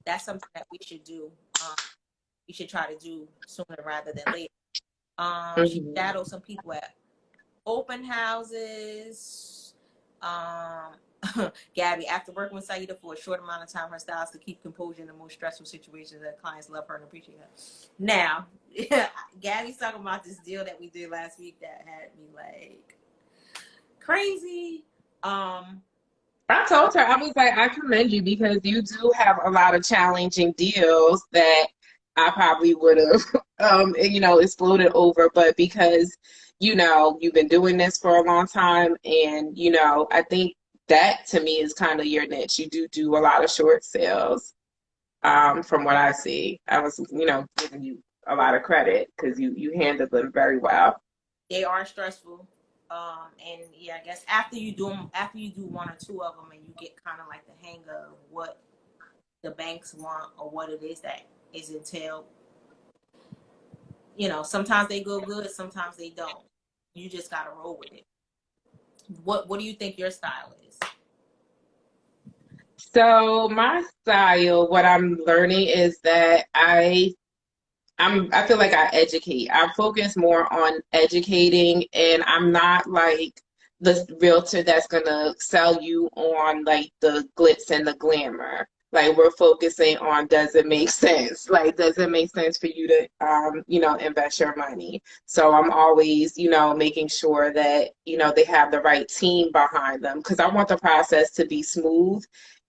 Speaker 1: that's something that we should do. We should try to do sooner rather than later. She shadowed some people at open houses. Gabby, after working with Sayeeda for a short amount of time, her style is to keep composure in the most stressful situations that clients love her and appreciate her. Now, Gabby's talking about this deal that we did last week that had me like crazy.
Speaker 2: I told her, I was like, I commend you, because you do have a lot of challenging deals that I probably would have, exploded over. But because, you've been doing this for a long time, and, I think that to me is kind of your niche. You do a lot of short sales, from what I see. I was, giving you a lot of credit because you handled them very well.
Speaker 1: They are stressful. And yeah, I guess after you do 1 or 2 of them, and you get kind of like the hang of what the banks want or what it is that is entailed, sometimes they go good, sometimes they don't. You just gotta roll with it. What do you think your style is?
Speaker 2: So my style, what I'm learning is that I feel like I educate. I focus more on educating, and I'm not like the realtor that's gonna sell you on like the glitz and the glamour. Like, we're focusing on, does it make sense? Like, does it make sense for you to invest your money? So I'm always, making sure that, they have the right team behind them, because I want the process to be smooth,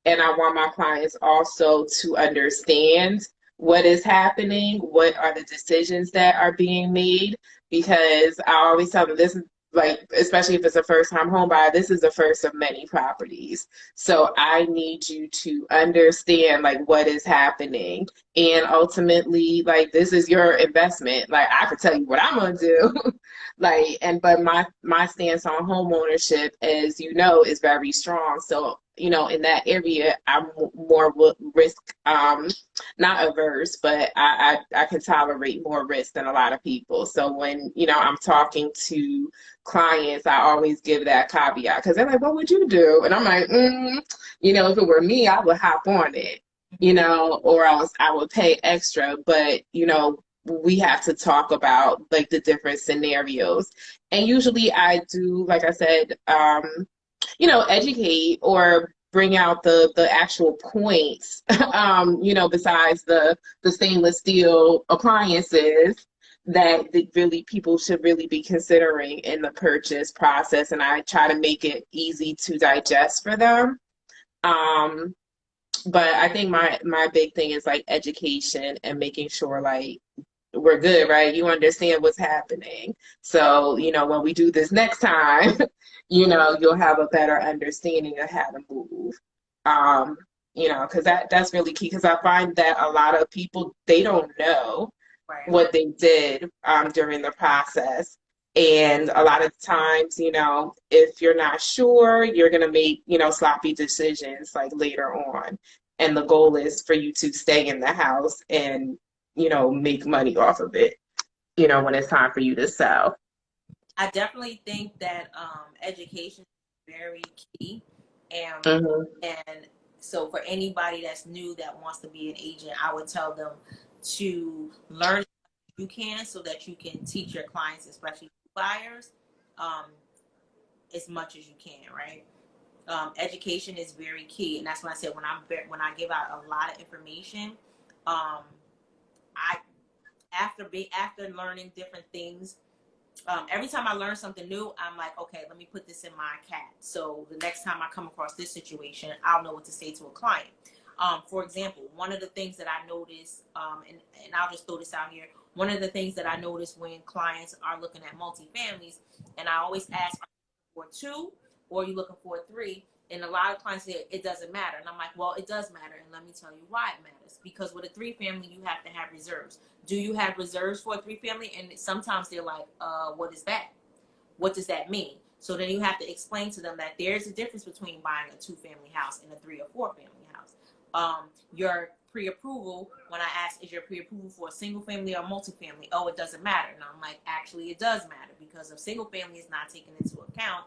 Speaker 2: and I want my clients also to understand what is happening, what are the decisions that are being made, because I always tell them, this is like, especially if it's a first time home buyer, this is the first of many properties. So I need you to understand like what is happening, and ultimately, like, this is your investment. Like, I could tell you what I'm gonna do. But my stance on home ownership, as you know, is very strong. So in that area, I'm more risk, not averse, but I can tolerate more risk than a lot of people. So when, I'm talking to clients, I always give that caveat because they're like, what would you do? And I'm like, if it were me, I would hop on it, or else I would pay extra. But, we have to talk about like the different scenarios. And usually I do, like I said, educate or bring out the actual points, besides the stainless steel appliances that really people should really be considering in the purchase process. And I try to make it easy to digest for them. Um, but I think my big thing is like education and making sure like we're good, right? You understand what's happening. So, when we do this next time, you'll have a better understanding of how to move. Um, because that's really key. Because I find that a lot of people they don't know
Speaker 1: Right.
Speaker 2: what they did during the process. And a lot of times, if you're not sure, you're gonna make, sloppy decisions like later on. And the goal is for you to stay in the house and, make money off of it, when it's time for you to sell.
Speaker 1: I definitely think that education is very key, and
Speaker 2: Hmm.
Speaker 1: and so for anybody that's new that wants to be an agent, I would tell them to learn as much as you can so that you can teach your clients, especially buyers, um, as much as you can. Right? Education is very key, and that's when I said when I give out a lot of information, um, I after learning different things, every time I learn something new, I'm like, okay, let me put this in my cat. So the next time I come across this situation, I'll know what to say to a client. For example, one of the things that I notice, and I'll just throw this out here, one of the things that I notice when clients are looking at multifamilies, and I always ask, are you looking for two or are you looking for three? And a lot of clients say it doesn't matter. And I'm like, well, it does matter. And let me tell you why it matters. Because with a three family, you have to have reserves. Do you have reserves for a three family? And sometimes they're like, what is that? What does that mean? So then you have to explain to them that there's a difference between buying a two family house and a three or four family house. Your pre-approval, when I ask, is your pre-approval for a single family or multifamily? Oh, it doesn't matter. And I'm like, actually, it does matter because if single family is not taken into account,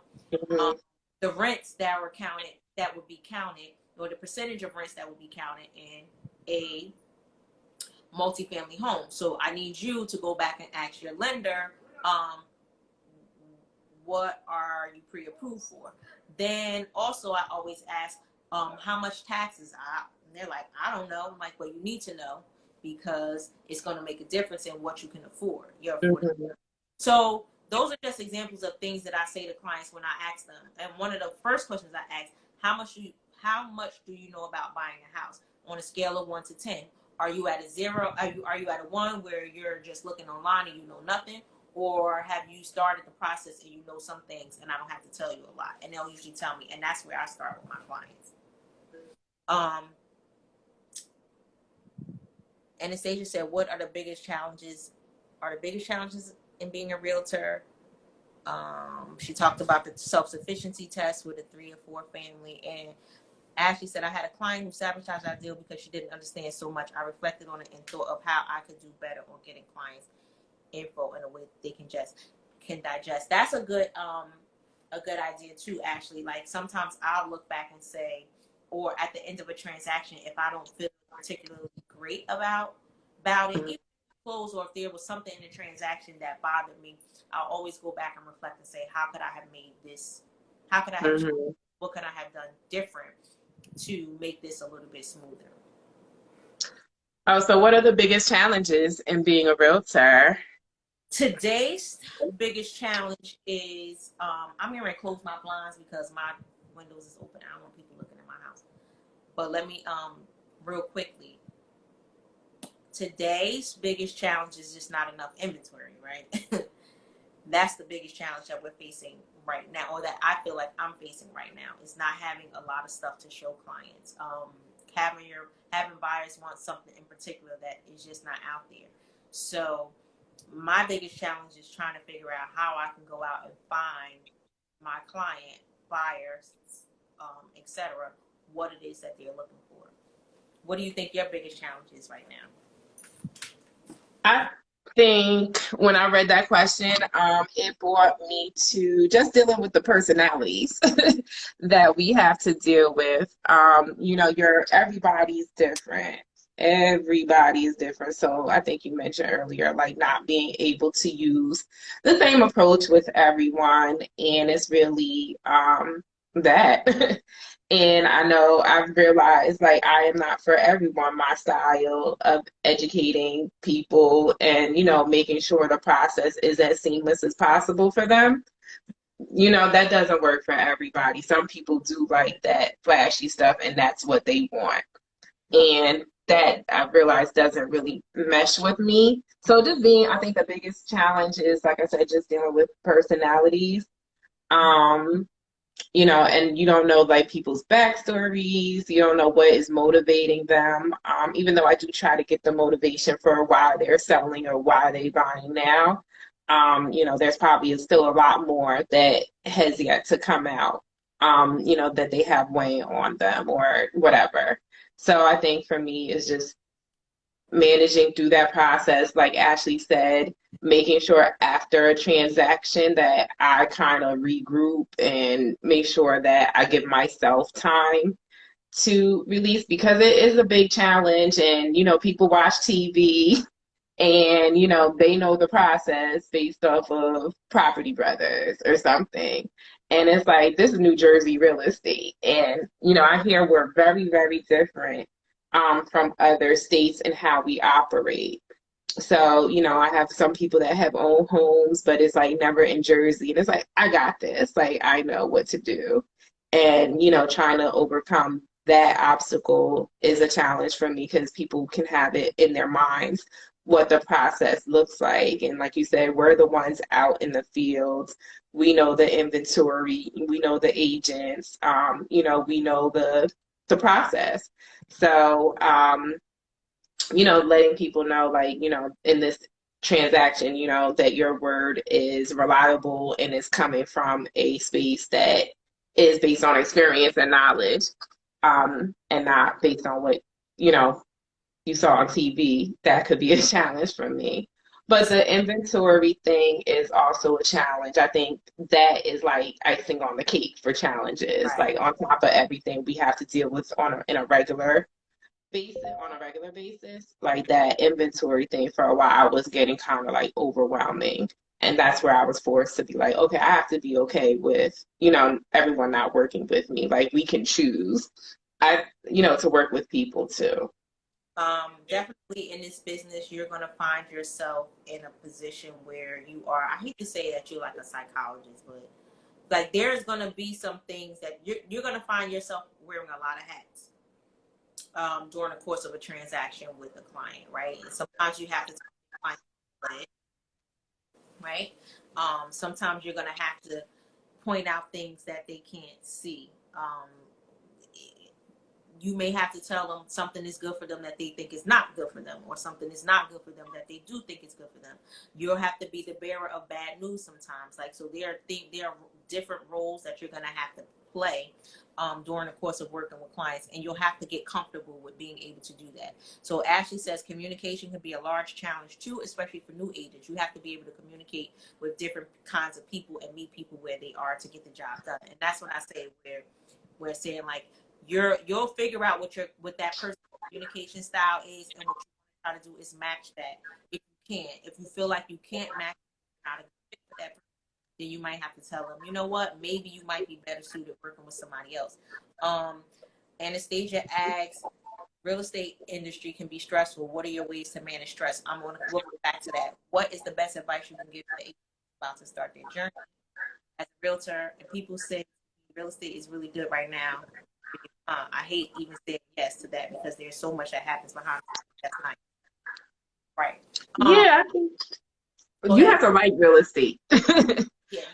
Speaker 1: um,
Speaker 2: Hmm.
Speaker 1: the rents that were counted, that would be counted, or the percentage of rents that would be counted in a multifamily home. So I need you to go back and ask your lender, um, what are you pre-approved for? Then also I always ask, how much taxes? And they're like, I don't know. I'm like, well, you need to know because it's going to make a difference in what you can afford. Your affordability.
Speaker 2: Hmm.
Speaker 1: So those are just examples of things that I say to clients when I ask them. And one of the first questions I ask, how much do you know about buying a house on a scale of 1 to 10? Are you at a 0? Are you at a 1 where you're just looking online and you know nothing? Or have you started the process and you know some things and I don't have to tell you a lot? And they'll usually tell me, and that's where I start with my clients. Um, Anastasia said, "What are the biggest challenges? Are the biggest challenges in being a realtor?" She talked about the self-sufficiency test with a 3 or 4 family. And Ashley said, I had a client who sabotaged our deal because she didn't understand so much. I reflected on it and thought of how I could do better on getting clients info in a way they can digest. That's a good idea too, Ashley. Like sometimes I'll look back and say, or at the end of a transaction, if I don't feel particularly great about it, even close, or if there was something in the transaction that bothered me, I'll always go back and reflect and say, how could I have made this? How could I have?
Speaker 2: Hmm.
Speaker 1: What could I have done different to make this a little bit smoother?
Speaker 2: Oh, so what are the biggest challenges in being a realtor?
Speaker 1: Today's biggest challenge is I'm going to close my blinds because my windows is open. I don't want people looking at my house. But let me real quickly. Today's biggest challenge is just not enough inventory, right? That's the biggest challenge that we're facing right now, or that I feel like I'm facing right now, is not having a lot of stuff to show clients. Having buyers want something in particular that is just not out there. So my biggest challenge is trying to figure out how I can go out and find my client buyers etc., what it is that they're looking for. What do you think your biggest challenge is right now?
Speaker 2: I think when I read that question, it brought me to just dealing with the personalities that we have to deal with. Everybody's different. Everybody is different. So I think you mentioned earlier, like not being able to use the same approach with everyone, and it's really that. And I know I've realized like I am not for everyone. My style of educating people and, making sure the process is as seamless as possible for them, that doesn't work for everybody. Some people do like that flashy stuff and that's what they want. And that I've realized doesn't really mesh with me. So I think the biggest challenge is, like I said, just dealing with personalities. Um, and you don't know like people's backstories. You don't know what is motivating them. Even though I do try to get the motivation for why they're selling or why they're buying now. There's probably still a lot more that has yet to come out, that they have weighing on them or whatever. So I think for me, it's just managing through that process, like Ashley said, making sure after a transaction that I kind of regroup and make sure that I give myself time to release because it is a big challenge. And, people watch TV and, they know the process based off of Property Brothers or something. And it's like, this is New Jersey real estate. And, I hear we're very, very different from other states and how we operate. So, I have some people that have own homes, but it's like never in Jersey. And it's like, I got this. Like, I know what to do. And, trying to overcome that obstacle is a challenge for me because people can have it in their minds what the process looks like. And like you said, we're the ones out in the fields. We know the inventory, we know the agents, we know the process. So, letting people know, like, in this transaction, that your word is reliable and is coming from a space that is based on experience and knowledge, and not based on what, you saw on TV, that could be a challenge for me. But the inventory thing is also a challenge. I think that is like icing on the cake for challenges.
Speaker 1: Right.
Speaker 2: Like on top of everything we have to deal with in a regular basis, like that inventory thing for a while was getting kind of like overwhelming. And that's where I was forced to be like, okay, I have to be okay with, everyone not working with me. Like we can choose, to work with people too.
Speaker 1: Definitely in this business, you're going to find yourself in a position where you are, I hate to say that you're like a psychologist, but like there's going to be some things that you're going to find yourself wearing a lot of hats during the course of a transaction with a client, right? And sometimes you have to tell the client, right? Sometimes you're going to have to point out things that they can't see. You may have to tell them something is good for them that they think is not good for them, or something is not good for them that they do think is good for them. You'll have to be the bearer of bad news sometimes. Like, so there are different roles that you're going to have to play during the course of working with clients, and you'll have to get comfortable with being able to do that. So Ashley says communication can be a large challenge too, especially for new agents. You have to be able to communicate with different kinds of people and meet people where they are to get the job done. And that's when I say we're saying like, you'll figure out what that person's communication style is, and what you try to do is match that. If you can, if you feel like you can't match how to fit for that person, then you might have to tell them, you know what, maybe you might be better suited working with somebody else. Anastasia asks, real estate industry can be stressful. What are your ways to manage stress? I'm going to go back to that. What is the best advice you can give to agents about to start their journey as a realtor? And people say real estate is really good right now. I hate even saying yes to that because there's so much that happens behind the scenes that's nice. Right.
Speaker 2: Yeah, I think you have to like real estate.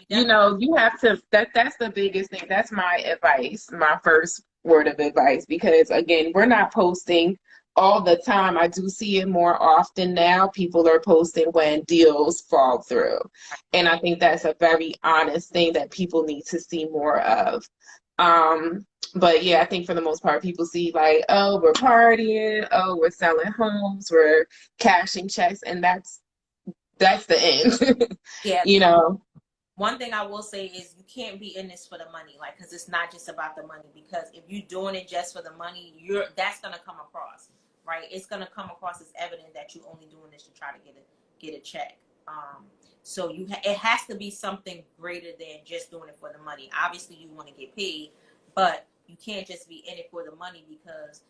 Speaker 1: Yeah,
Speaker 2: you have to, that's the biggest thing. That's my advice, my first word of advice, because again, we're not posting all the time. I do see it more often now. People are posting when deals fall through. And I think that's a very honest thing that people need to see more of. But yeah, I think for the most part, people see like, oh, we're partying, oh, we're selling homes, we're cashing checks, and that's the end.
Speaker 1: Yeah.
Speaker 2: You know.
Speaker 1: One thing I will say is you can't be in this for the money, like, because it's not just about the money. Because if you're doing it just for the money, that's gonna come across, right? It's gonna come across as evident that you only doing this to try to get a check. So it has to be something greater than just doing it for the money. Obviously, you want to get paid, but you can't just be in it for the money, because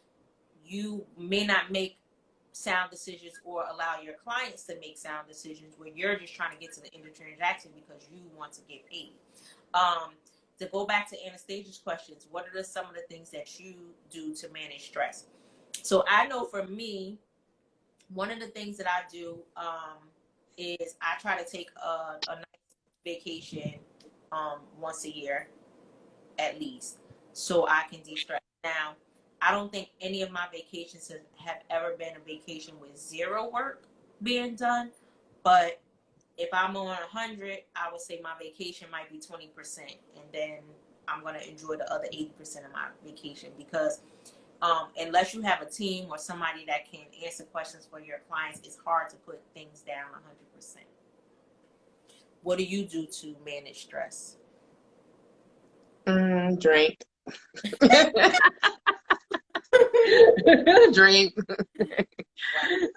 Speaker 1: you may not make sound decisions or allow your clients to make sound decisions where you're just trying to get to the end of the transaction because you want to get paid. Um, to go back to Anastasia's questions, what are some of the things that you do to manage stress? So I know for me, one of the things that I do is I try to take a nice vacation once a year at least, so I can de-stress. Now, I don't think any of my vacations have ever been a vacation with zero work being done, but if I'm on 100, I would say my vacation might be 20%, and then I'm going to enjoy the other 80% of my vacation, because unless you have a team or somebody that can answer questions for your clients, it's hard to put things down 100%. What do you do to manage stress?
Speaker 2: Drink. Drink.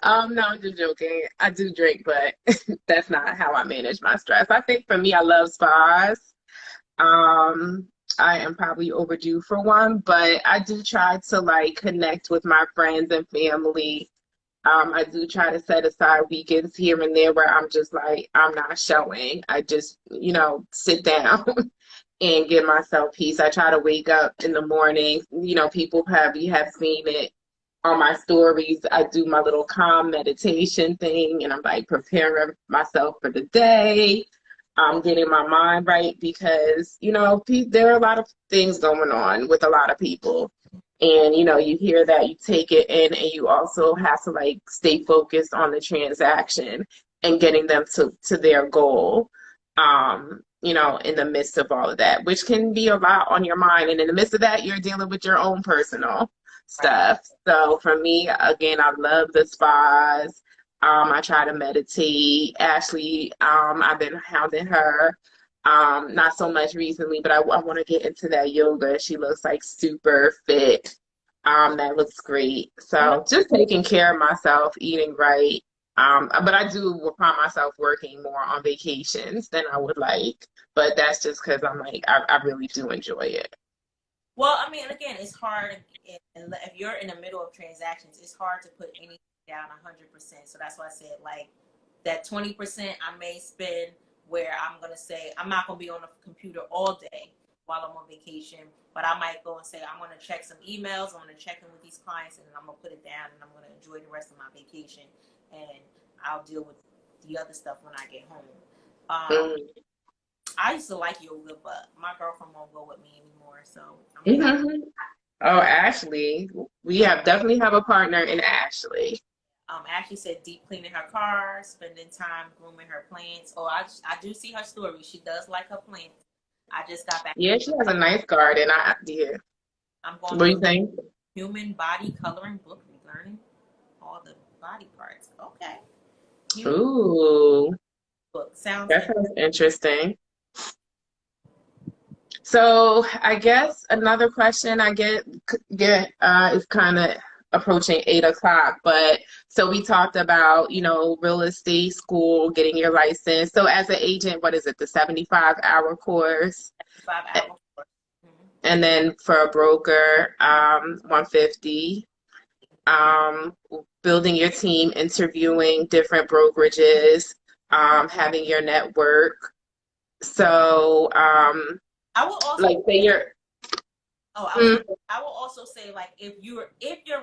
Speaker 2: No, I'm just joking. I do drink, but that's not how I manage my stress. I think for me, I love spas. Um, I am probably overdue for one, but I do try to like connect with my friends and family. I do try to set aside weekends here and there where I'm just like, I'm not showing. I just, sit down and give myself peace. I try to wake up in the morning. People probably have seen it on my stories. I do my little calm meditation thing and I'm like preparing myself for the day. I'm getting my mind right because, there are a lot of things going on with a lot of people. And, you hear that, you take it in, and you also have to like stay focused on the transaction and getting them to their goal. In the midst of all of that, which can be a lot on your mind. And in the midst of that, you're dealing with your own personal
Speaker 1: Right.
Speaker 2: stuff. So for me, again, I love the spas. I try to meditate. Ashley, I've been hounding her. Not so much recently, but I want to get into that yoga. She looks like super fit. That looks great.
Speaker 1: I know.
Speaker 2: So just taking care of myself, eating right. But I do find myself working more on vacations than I would like. But that's just because I'm like, I really do enjoy it.
Speaker 1: Well, I mean, again, it's hard. If you're in the middle of transactions, it's hard to put anything down 100%. So that's why I said, like, that 20% I may spend where I'm going to say, I'm not going to be on the computer all day while I'm on vacation, but I might go and say, I'm going to check some emails, I'm going to check in with these clients, and then I'm going to put it down, and I'm going to enjoy the rest of my vacation, and I'll deal with the other stuff when I get home.
Speaker 2: Mm.
Speaker 1: I used to like yoga, but my girlfriend won't go with me anymore, so I'm gonna have.
Speaker 2: Mhm. Oh, Ashley, we have definitely have a partner in Ashley.
Speaker 1: Ashley said deep cleaning her car, spending time grooming her plants. Oh, I do see her story. She does like her plants. I just got back.
Speaker 2: Yeah, she has a nice garden. Yeah.
Speaker 1: I'm going
Speaker 2: What do
Speaker 1: through
Speaker 2: you
Speaker 1: a
Speaker 2: think?
Speaker 1: human body coloring book, relearning all the body parts. Okay, human
Speaker 2: Ooh,
Speaker 1: book sounds
Speaker 2: that sounds interesting. So I guess another question I get is kind of approaching 8 o'clock, but so we talked about, real estate school, getting your license. So as an agent, what is it, the 75-hour course?
Speaker 1: 5 hours. Mhm.
Speaker 2: And then for a broker, 150. Um, Building your team, interviewing different brokerages, having your network. So,
Speaker 1: I will also.
Speaker 2: like say you're.
Speaker 1: Oh, I was
Speaker 2: Mm,
Speaker 1: gonna. I will also say, like, if you're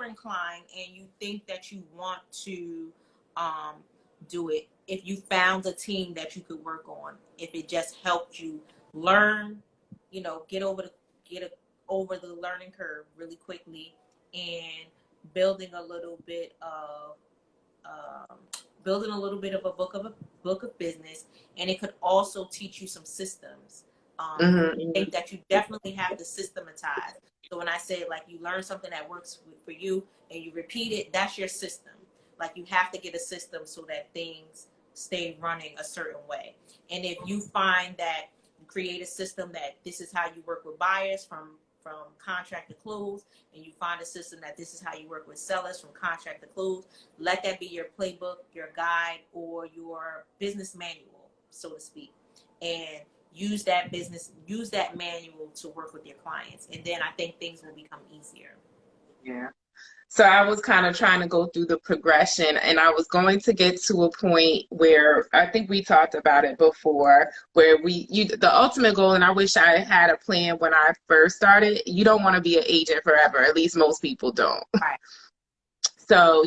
Speaker 1: inclined and you think that you want to um, do it, if you found a team that you could work on, if it just helped you learn, get over the learning curve really quickly, and building a little bit of um, a book of business, and it could also teach you some systems
Speaker 2: Mm-hmm.
Speaker 1: I think that you definitely have to systematize. So when I say like you learn something that works for you and you repeat it, that's your system. Like you have to get a system so that things stay running a certain way. And if you find that you create a system that this is how you work with buyers from contract to close, and you find a system that this is how you work with sellers from contract to close, let that be your playbook, your guide, or your business manual, so to speak. And use that manual to work with your clients. And then I think things will become easier.
Speaker 2: Yeah. So I was kind of trying to go through the progression, and I was going to get to a point where I think we talked about it before, where the ultimate goal, and I wish I had a plan when I first started. You don't want to be an agent forever. At least most people don't.
Speaker 1: Right.
Speaker 2: So,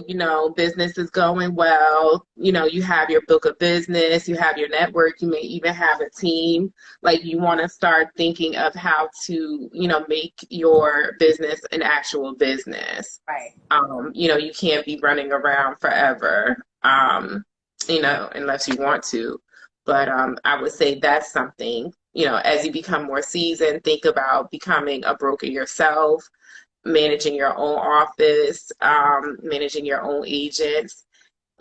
Speaker 2: business is going well. You have your book of business, you have your network, you may even have a team. Like you want to start thinking of how to, make your business an actual business.
Speaker 1: Right.
Speaker 2: You can't be running around forever, unless you want to. But I would say that's something, as you become more seasoned, think about becoming a broker yourself, managing your own office, managing your own agents.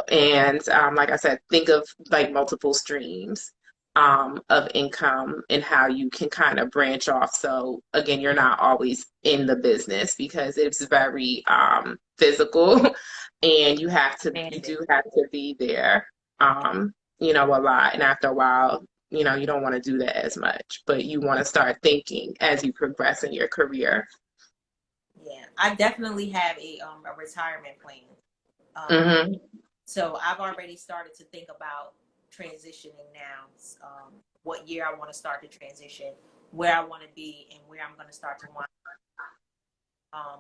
Speaker 2: And like I said, think of like multiple streams of income and how you can kind of branch off. So again, you're not always in the business because it's very physical and you do have to be there, a lot. And after a while, you don't want to do that as much, but you want to start thinking as you progress in your career.
Speaker 1: Yeah, I definitely have a retirement plan.
Speaker 2: Mm-hmm.
Speaker 1: So I've already started to think about transitioning now. What year I want to start the transition, where I want to be, and where I'm going to start to wind.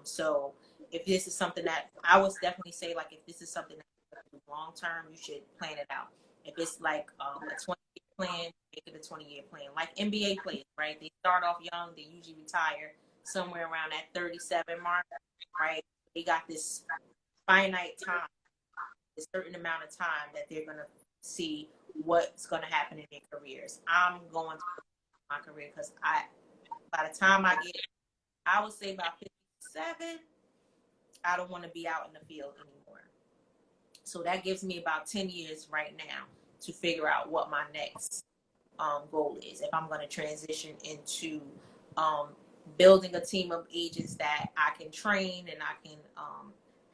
Speaker 1: So if this is something that I would definitely say, like if this is something that long term, you should plan it out. If it's like a 20-year plan, make it a 20-year plan. Like NBA players, right? They start off young, they usually retire somewhere around that 37 mark, right? They got this finite time, a certain amount of time that they're going to see what's going to happen in their careers. I'm going to my career because by the time I would say about 57, I don't want to be out in the field anymore. So that gives me about 10 years right now to figure out what my next goal is. If I'm going to transition into building a team of agents that I can train and I can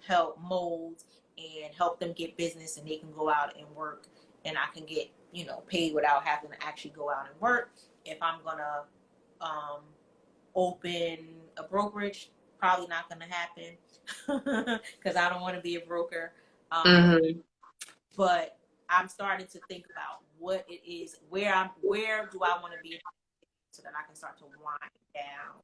Speaker 1: help mold and help them get business, and they can go out and work, and I can get paid without having to actually go out and work. If I'm gonna open a brokerage, probably not gonna happen because I don't want to be a broker.
Speaker 2: Mm-hmm.
Speaker 1: But I'm starting to think about what it is, where do I want to be, so that I can start to wind down.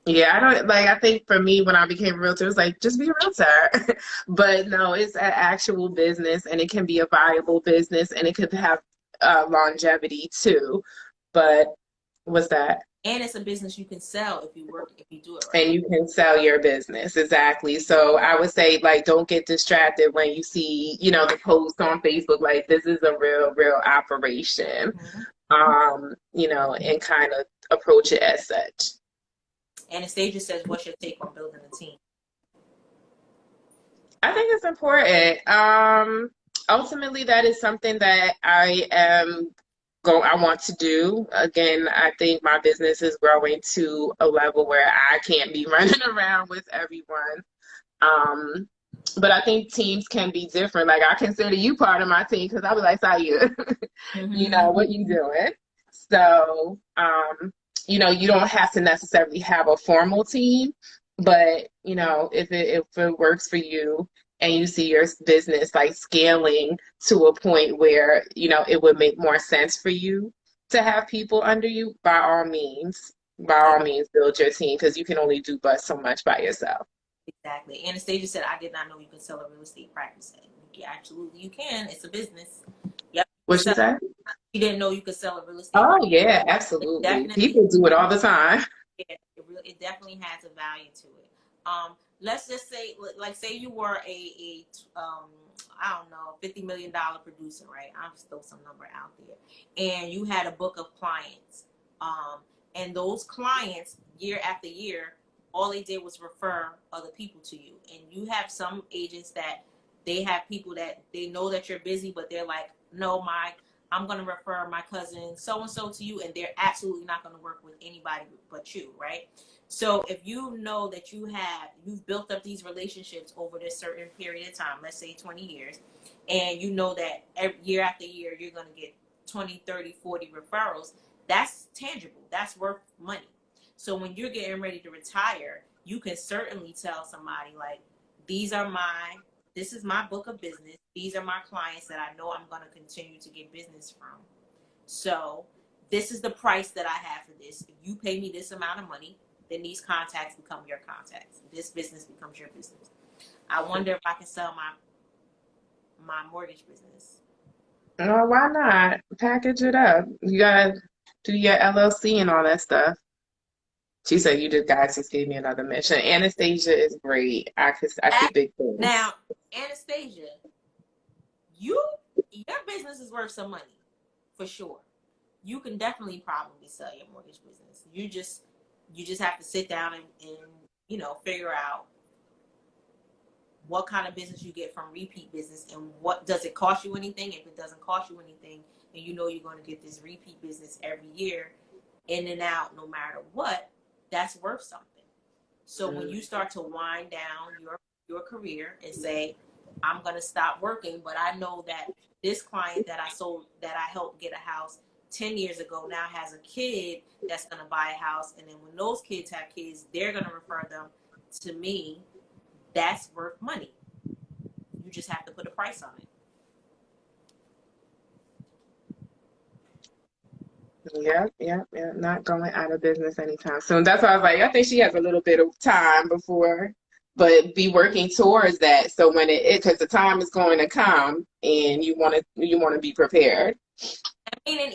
Speaker 2: Yeah, I think for me, when I became a realtor, it was like, just be a realtor. But no, it's an actual business and it can be a viable business and it could have longevity too. But what's that?
Speaker 1: And it's a business you can sell if you do it right.
Speaker 2: And you can sell your business. Exactly. So I would say, like, don't get distracted when you see, the post on Facebook, like, this is a real operation, and kind of approach it as such.
Speaker 1: Anastasia says, what's your take on building a team?
Speaker 2: I think it's important. Ultimately, that is something that I want to do. Again, I think my business is growing to a level where I can't be running around with everyone. But I think teams can be different. Like I consider you part of my team because I'll be like, Sayeeda, what you doing? So, you don't have to necessarily have a formal team, but if it works for you and you see your business like scaling to a point where it would make more sense for you to have people under you, by all means build your team, because you can only do but so much by yourself.
Speaker 1: Exactly. Anastasia said, I did not know you could sell a real estate practice. Yeah, absolutely you can. It's a business. Yep.
Speaker 2: What you say?
Speaker 1: You didn't know you could sell a real estate
Speaker 2: practice.
Speaker 1: Oh
Speaker 2: yeah, absolutely. People do it all the time.
Speaker 1: Yeah, it definitely has a value to it. let's just say, like, say you were a I don't know, $50 million producer, right? I'll just throw some number out there, and you had a book of clients, um, and those clients, year after year, all they did was refer other people to you. And you have some agents that they have people that they know that you're busy, but they're like, no, I'm going to refer my cousin so and so to you, and they're absolutely not going to work with anybody but you, right? So if you know that you've built up these relationships over this certain period of time, let's say 20 years, and you know that every year after year you're going to get 20, 30, 40 referrals, that's tangible. That's worth money. So when you're getting ready to retire, you can certainly tell somebody like, these are my this is my book of business. These are my clients that I know I'm going to continue to get business from. So this is the price that I have for this. If you pay me this amount of money, then these contacts become your contacts. This business becomes your business. I wonder if I can sell my mortgage business.
Speaker 2: Oh, why not? Package it up. You gotta do your LLC and all that stuff. She said you just guys just gave me another mission. Anastasia is great. I see big things.
Speaker 1: Now, Anastasia, you your business is worth some money, for sure. You can definitely probably sell your mortgage business. You just have to sit down and figure out what kind of business you get from repeat business, and what does it cost you anything. If it doesn't cost you anything, and you know you're going to get this repeat business every year, in and out, no matter what, that's worth something. So when you start to wind down your career and say, I'm going to stop working, but I know that this client that I helped get a house 10 years ago now has a kid that's going to buy a house, and then when those kids have kids, they're going to refer them to me. That's worth money. You just have to put a price on it.
Speaker 2: Yep. Not going out of business anytime soon. That's why I was like, I think she has a little bit of time before, but be working towards that. So when because the time is going to come, and you want to be prepared.
Speaker 1: I mean, and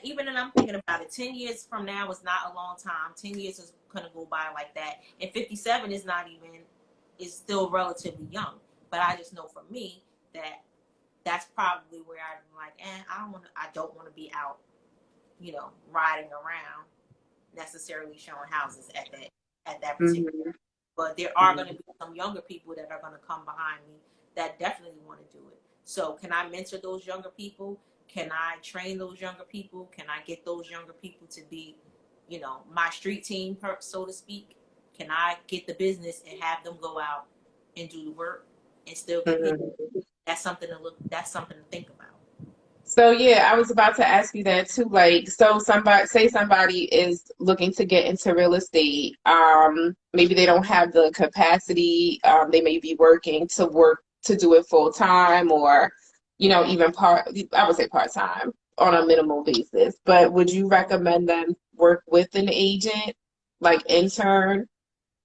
Speaker 1: even I'm thinking about it, 10 years from now is not a long time. 10 years is going to go by like that. And 57 is still relatively young. But I just know for me that that's probably where I'm like, I don't want to be out, riding around necessarily showing houses at that particular.
Speaker 2: Hmm.
Speaker 1: But there are going to be some younger people that are going to come behind me that definitely want to do it. So can I mentor those younger people? Can I train those younger people? Can I get those younger people to be, my street team, so to speak? Can I get the business and have them go out and do the work and still get paid?
Speaker 2: Hmm.
Speaker 1: That's something to think about.
Speaker 2: So yeah, I was about to ask you that too. Like, so somebody is looking to get into real estate. Maybe they don't have the capacity. They may be working to do it full time, or even I would say part time on a minimal basis. But would you recommend them work with an agent, like intern,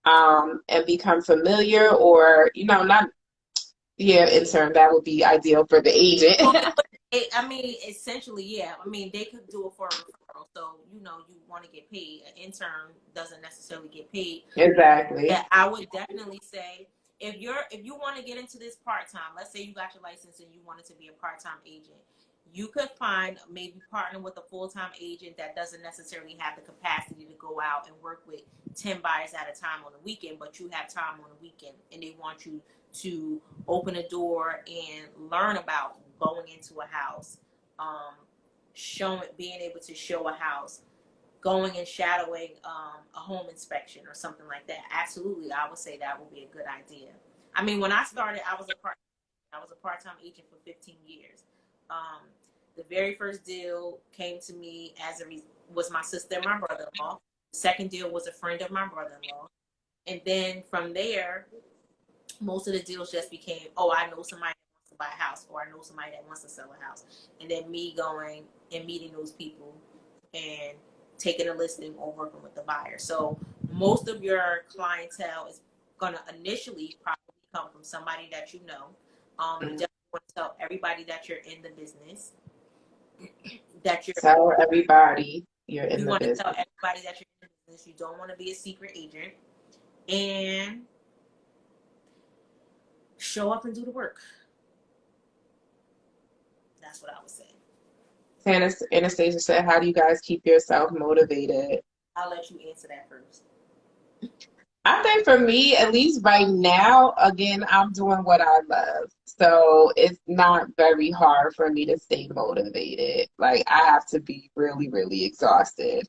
Speaker 2: and become familiar, or not? Yeah, intern. That would be ideal for the agent.
Speaker 1: Essentially, yeah. I mean, they could do it for a referral. So, you want to get paid. An intern doesn't necessarily get paid.
Speaker 2: Exactly.
Speaker 1: Yeah, I would definitely say if you want to get into this part time, let's say you got your license and you wanted to be a part time agent, you could maybe partner with a full time agent that doesn't necessarily have the capacity to go out and work with 10 buyers at a time on the weekend, but you have time on the weekend, and they want you to open a door and learn about going into a house, being able to show a house, going and shadowing a home inspection or something like that. Absolutely, I would say that would be a good idea. I mean, when I started, I was a part-time agent for 15 years. Um, the very first deal came to me was my sister and my brother-in-law. The second deal was a friend of my brother-in-law, and then from there, most of the deals just became, oh, I know somebody that wants to buy a house, or I know somebody that wants to sell a house, and then me going and meeting those people and taking a listing or working with the buyer. So most of your clientele is going to initially probably come from somebody that you know. You definitely want to tell everybody that you're in the business, that
Speaker 2: Tell everybody you're in
Speaker 1: you
Speaker 2: the
Speaker 1: want to tell
Speaker 2: business.
Speaker 1: everybody that you're in the business. You don't want to be a secret agent. And show up and do the work. That's what I would say.
Speaker 2: Anastasia said, how do you guys keep yourself motivated?
Speaker 1: I'll let you answer that first.
Speaker 2: I think for me, at least right now, again, I'm doing what I love. So it's not very hard for me to stay motivated. Like I have to be really, really exhausted,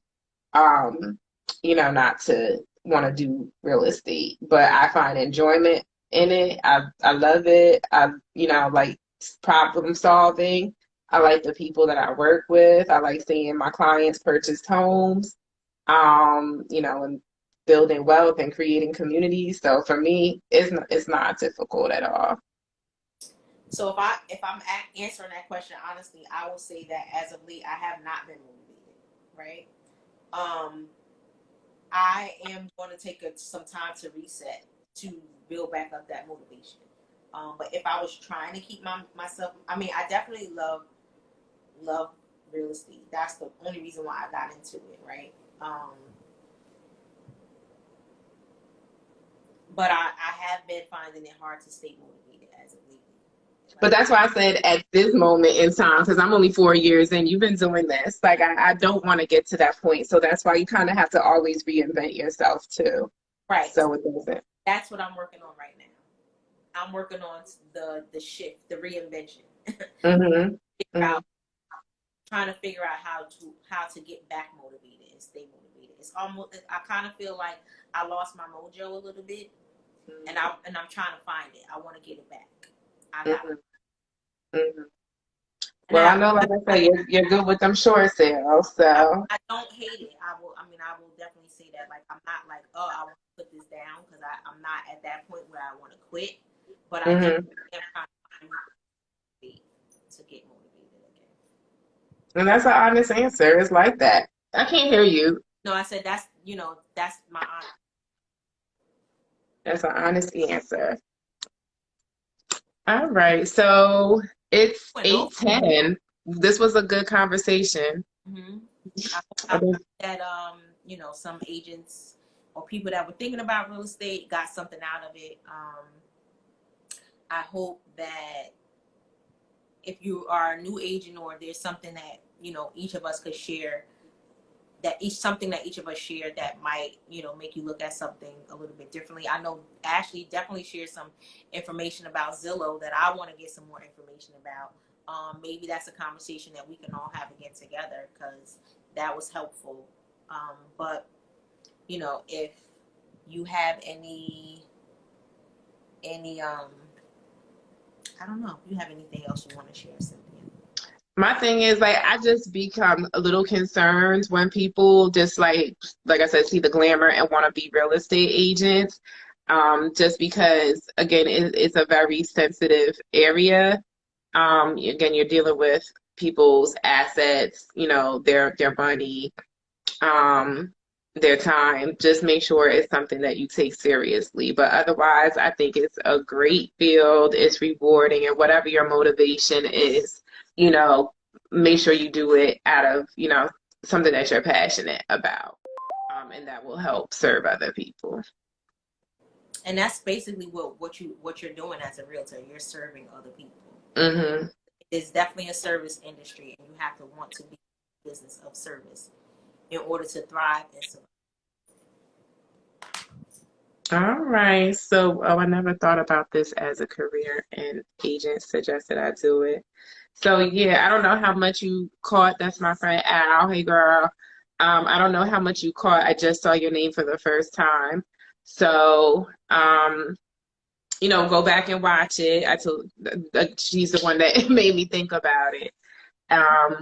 Speaker 2: um, not to want to do real estate, but I find enjoyment in it. I love it. Like problem solving. I like the people that I work with. I like seeing my clients purchase homes, and building wealth and creating communities. So for me, it's not difficult at all.
Speaker 1: So if I'm answering that question honestly, I will say that as of late, I have not been motivated. Right. Um, I am going to take some time to reset to build back up that motivation. But if I was trying to keep myself, I mean, I definitely love real estate. That's the only reason why I got into it, right? But I have been finding it hard to stay motivated as of lately.
Speaker 2: But
Speaker 1: Like,
Speaker 2: that's why I said at this moment in time, because I'm only 4 years in, you've been doing this. Like I don't want to get to that point. So that's why you kind of have to always reinvent yourself too.
Speaker 1: right.
Speaker 2: So it doesn't.
Speaker 1: That's what I'm working on right now. I'm working on the shift, the reinvention.
Speaker 2: Mm-hmm.
Speaker 1: Figure out, trying to figure out how to get back motivated and stay motivated. It's almost, I kind of feel like I lost my mojo a little bit, and I'm trying to find it. I want to get it back. I got.
Speaker 2: Mm-hmm. Mm-hmm.
Speaker 1: And
Speaker 2: Well, I know, like I say, you're good with them short sales, so.
Speaker 1: I don't hate it. I will definitely say that. Like, I'm not like, oh, I want to put this down, because I'm not at that point where I want to quit. But I
Speaker 2: Mm-hmm.
Speaker 1: definitely am trying to get motivated again.
Speaker 2: And that's an honest answer. It's like that. I can't hear you.
Speaker 1: No, I said that's my honor.
Speaker 2: That's an honest answer. All right. So it's
Speaker 1: Went over.
Speaker 2: 8:10. This was a good conversation.
Speaker 1: Mm-hmm. I hope
Speaker 2: Okay.
Speaker 1: that some agents or people that were thinking about real estate got something out of it. I hope that if you are a new agent, or there's something that each of us could share, something that each of us shared that might make you look at something a little bit differently. I know Ashley definitely shared some information about Zillow that I want to get some more information about. Maybe that's a conversation that we can all have again together, because that was helpful. But if you have any I don't know, if you have anything else you want to share, Cynthia.
Speaker 2: My thing is like I just become a little concerned when people just like I said, see the glamour and want to be real estate agents. Just because again it's a very sensitive area. Again, you're dealing with people's assets, their money, um, their time. Just make sure it's something that you take seriously. But otherwise, I think it's a great field. It's rewarding, and whatever your motivation is, you know, make sure you do it out of, something that you're passionate about, and that will help serve other people.
Speaker 1: And that's basically what you're doing as a realtor. You're serving other people.
Speaker 2: Mm-hmm.
Speaker 1: It's definitely a service industry, and you have to want to be in the business of service in order to thrive and survive.
Speaker 2: All right. So, I never thought about this as a career, and agents suggested I do it. So, yeah, I don't know how much you caught. That's my friend Al. Hey, girl. I don't know how much you caught. I just saw your name for the first time. So, go back and watch it. I told she's the one that made me think about it.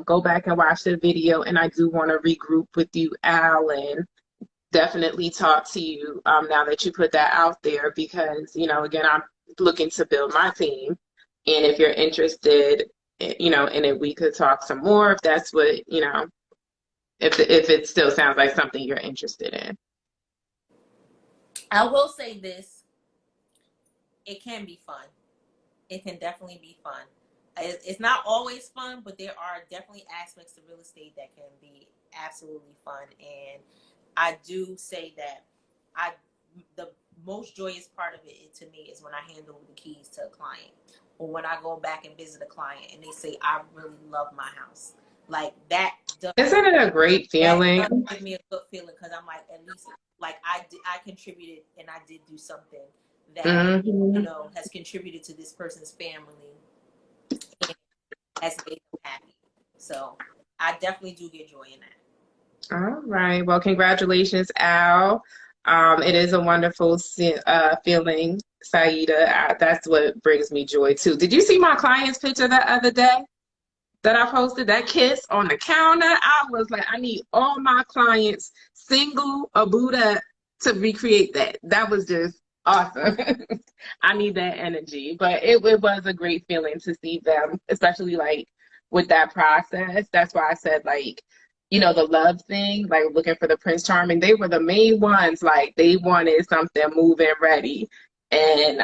Speaker 2: Go back and watch the video, and I do want to regroup with you, Al, and definitely talk to you now that you put that out there because, again, I'm looking to build my team. And if you're interested, in it, we could talk some more if that's what, if it still sounds like something you're interested in.
Speaker 1: I will say this: it can be fun. It can definitely be fun. It's not always fun, but there are definitely aspects to real estate that can be absolutely fun. And I do say that I the most joyous part of it to me is when I hand over the keys to a client, or when I go back and visit a client and they say, I really love my house. Like that does
Speaker 2: Isn't it a great
Speaker 1: that does
Speaker 2: feeling?
Speaker 1: give me a good feeling, because I'm like, at least like I contributed, and I did do something that, you
Speaker 2: Hmm.
Speaker 1: know, has contributed to this person's family and has made them happy. So I definitely do get joy in that.
Speaker 2: All right. Well, congratulations, Al. It is a wonderful feeling, Sayeeda. That's what brings me joy too. Did you see my client's picture the other day that I posted? That kiss on the counter. I was like, I need all my clients single or Buddha to recreate that. That was just awesome. I need that energy. But it was a great feeling to see them, especially like with that process. That's why I said like, the love thing, like looking for the Prince Charming, they were the main ones, like they wanted something moving ready. And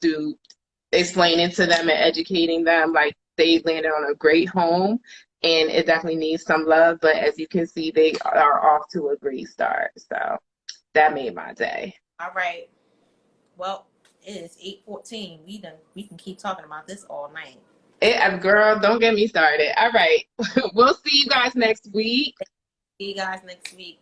Speaker 2: through explaining to them and educating them, like they landed on a great home and it definitely needs some love. But as you can see, they are off to a great start. So that made my day.
Speaker 1: All right. Well, it is 8:14. We can keep talking about this all night.
Speaker 2: Girl, don't get me started. All right. We'll see you guys next week.
Speaker 1: See you guys next week.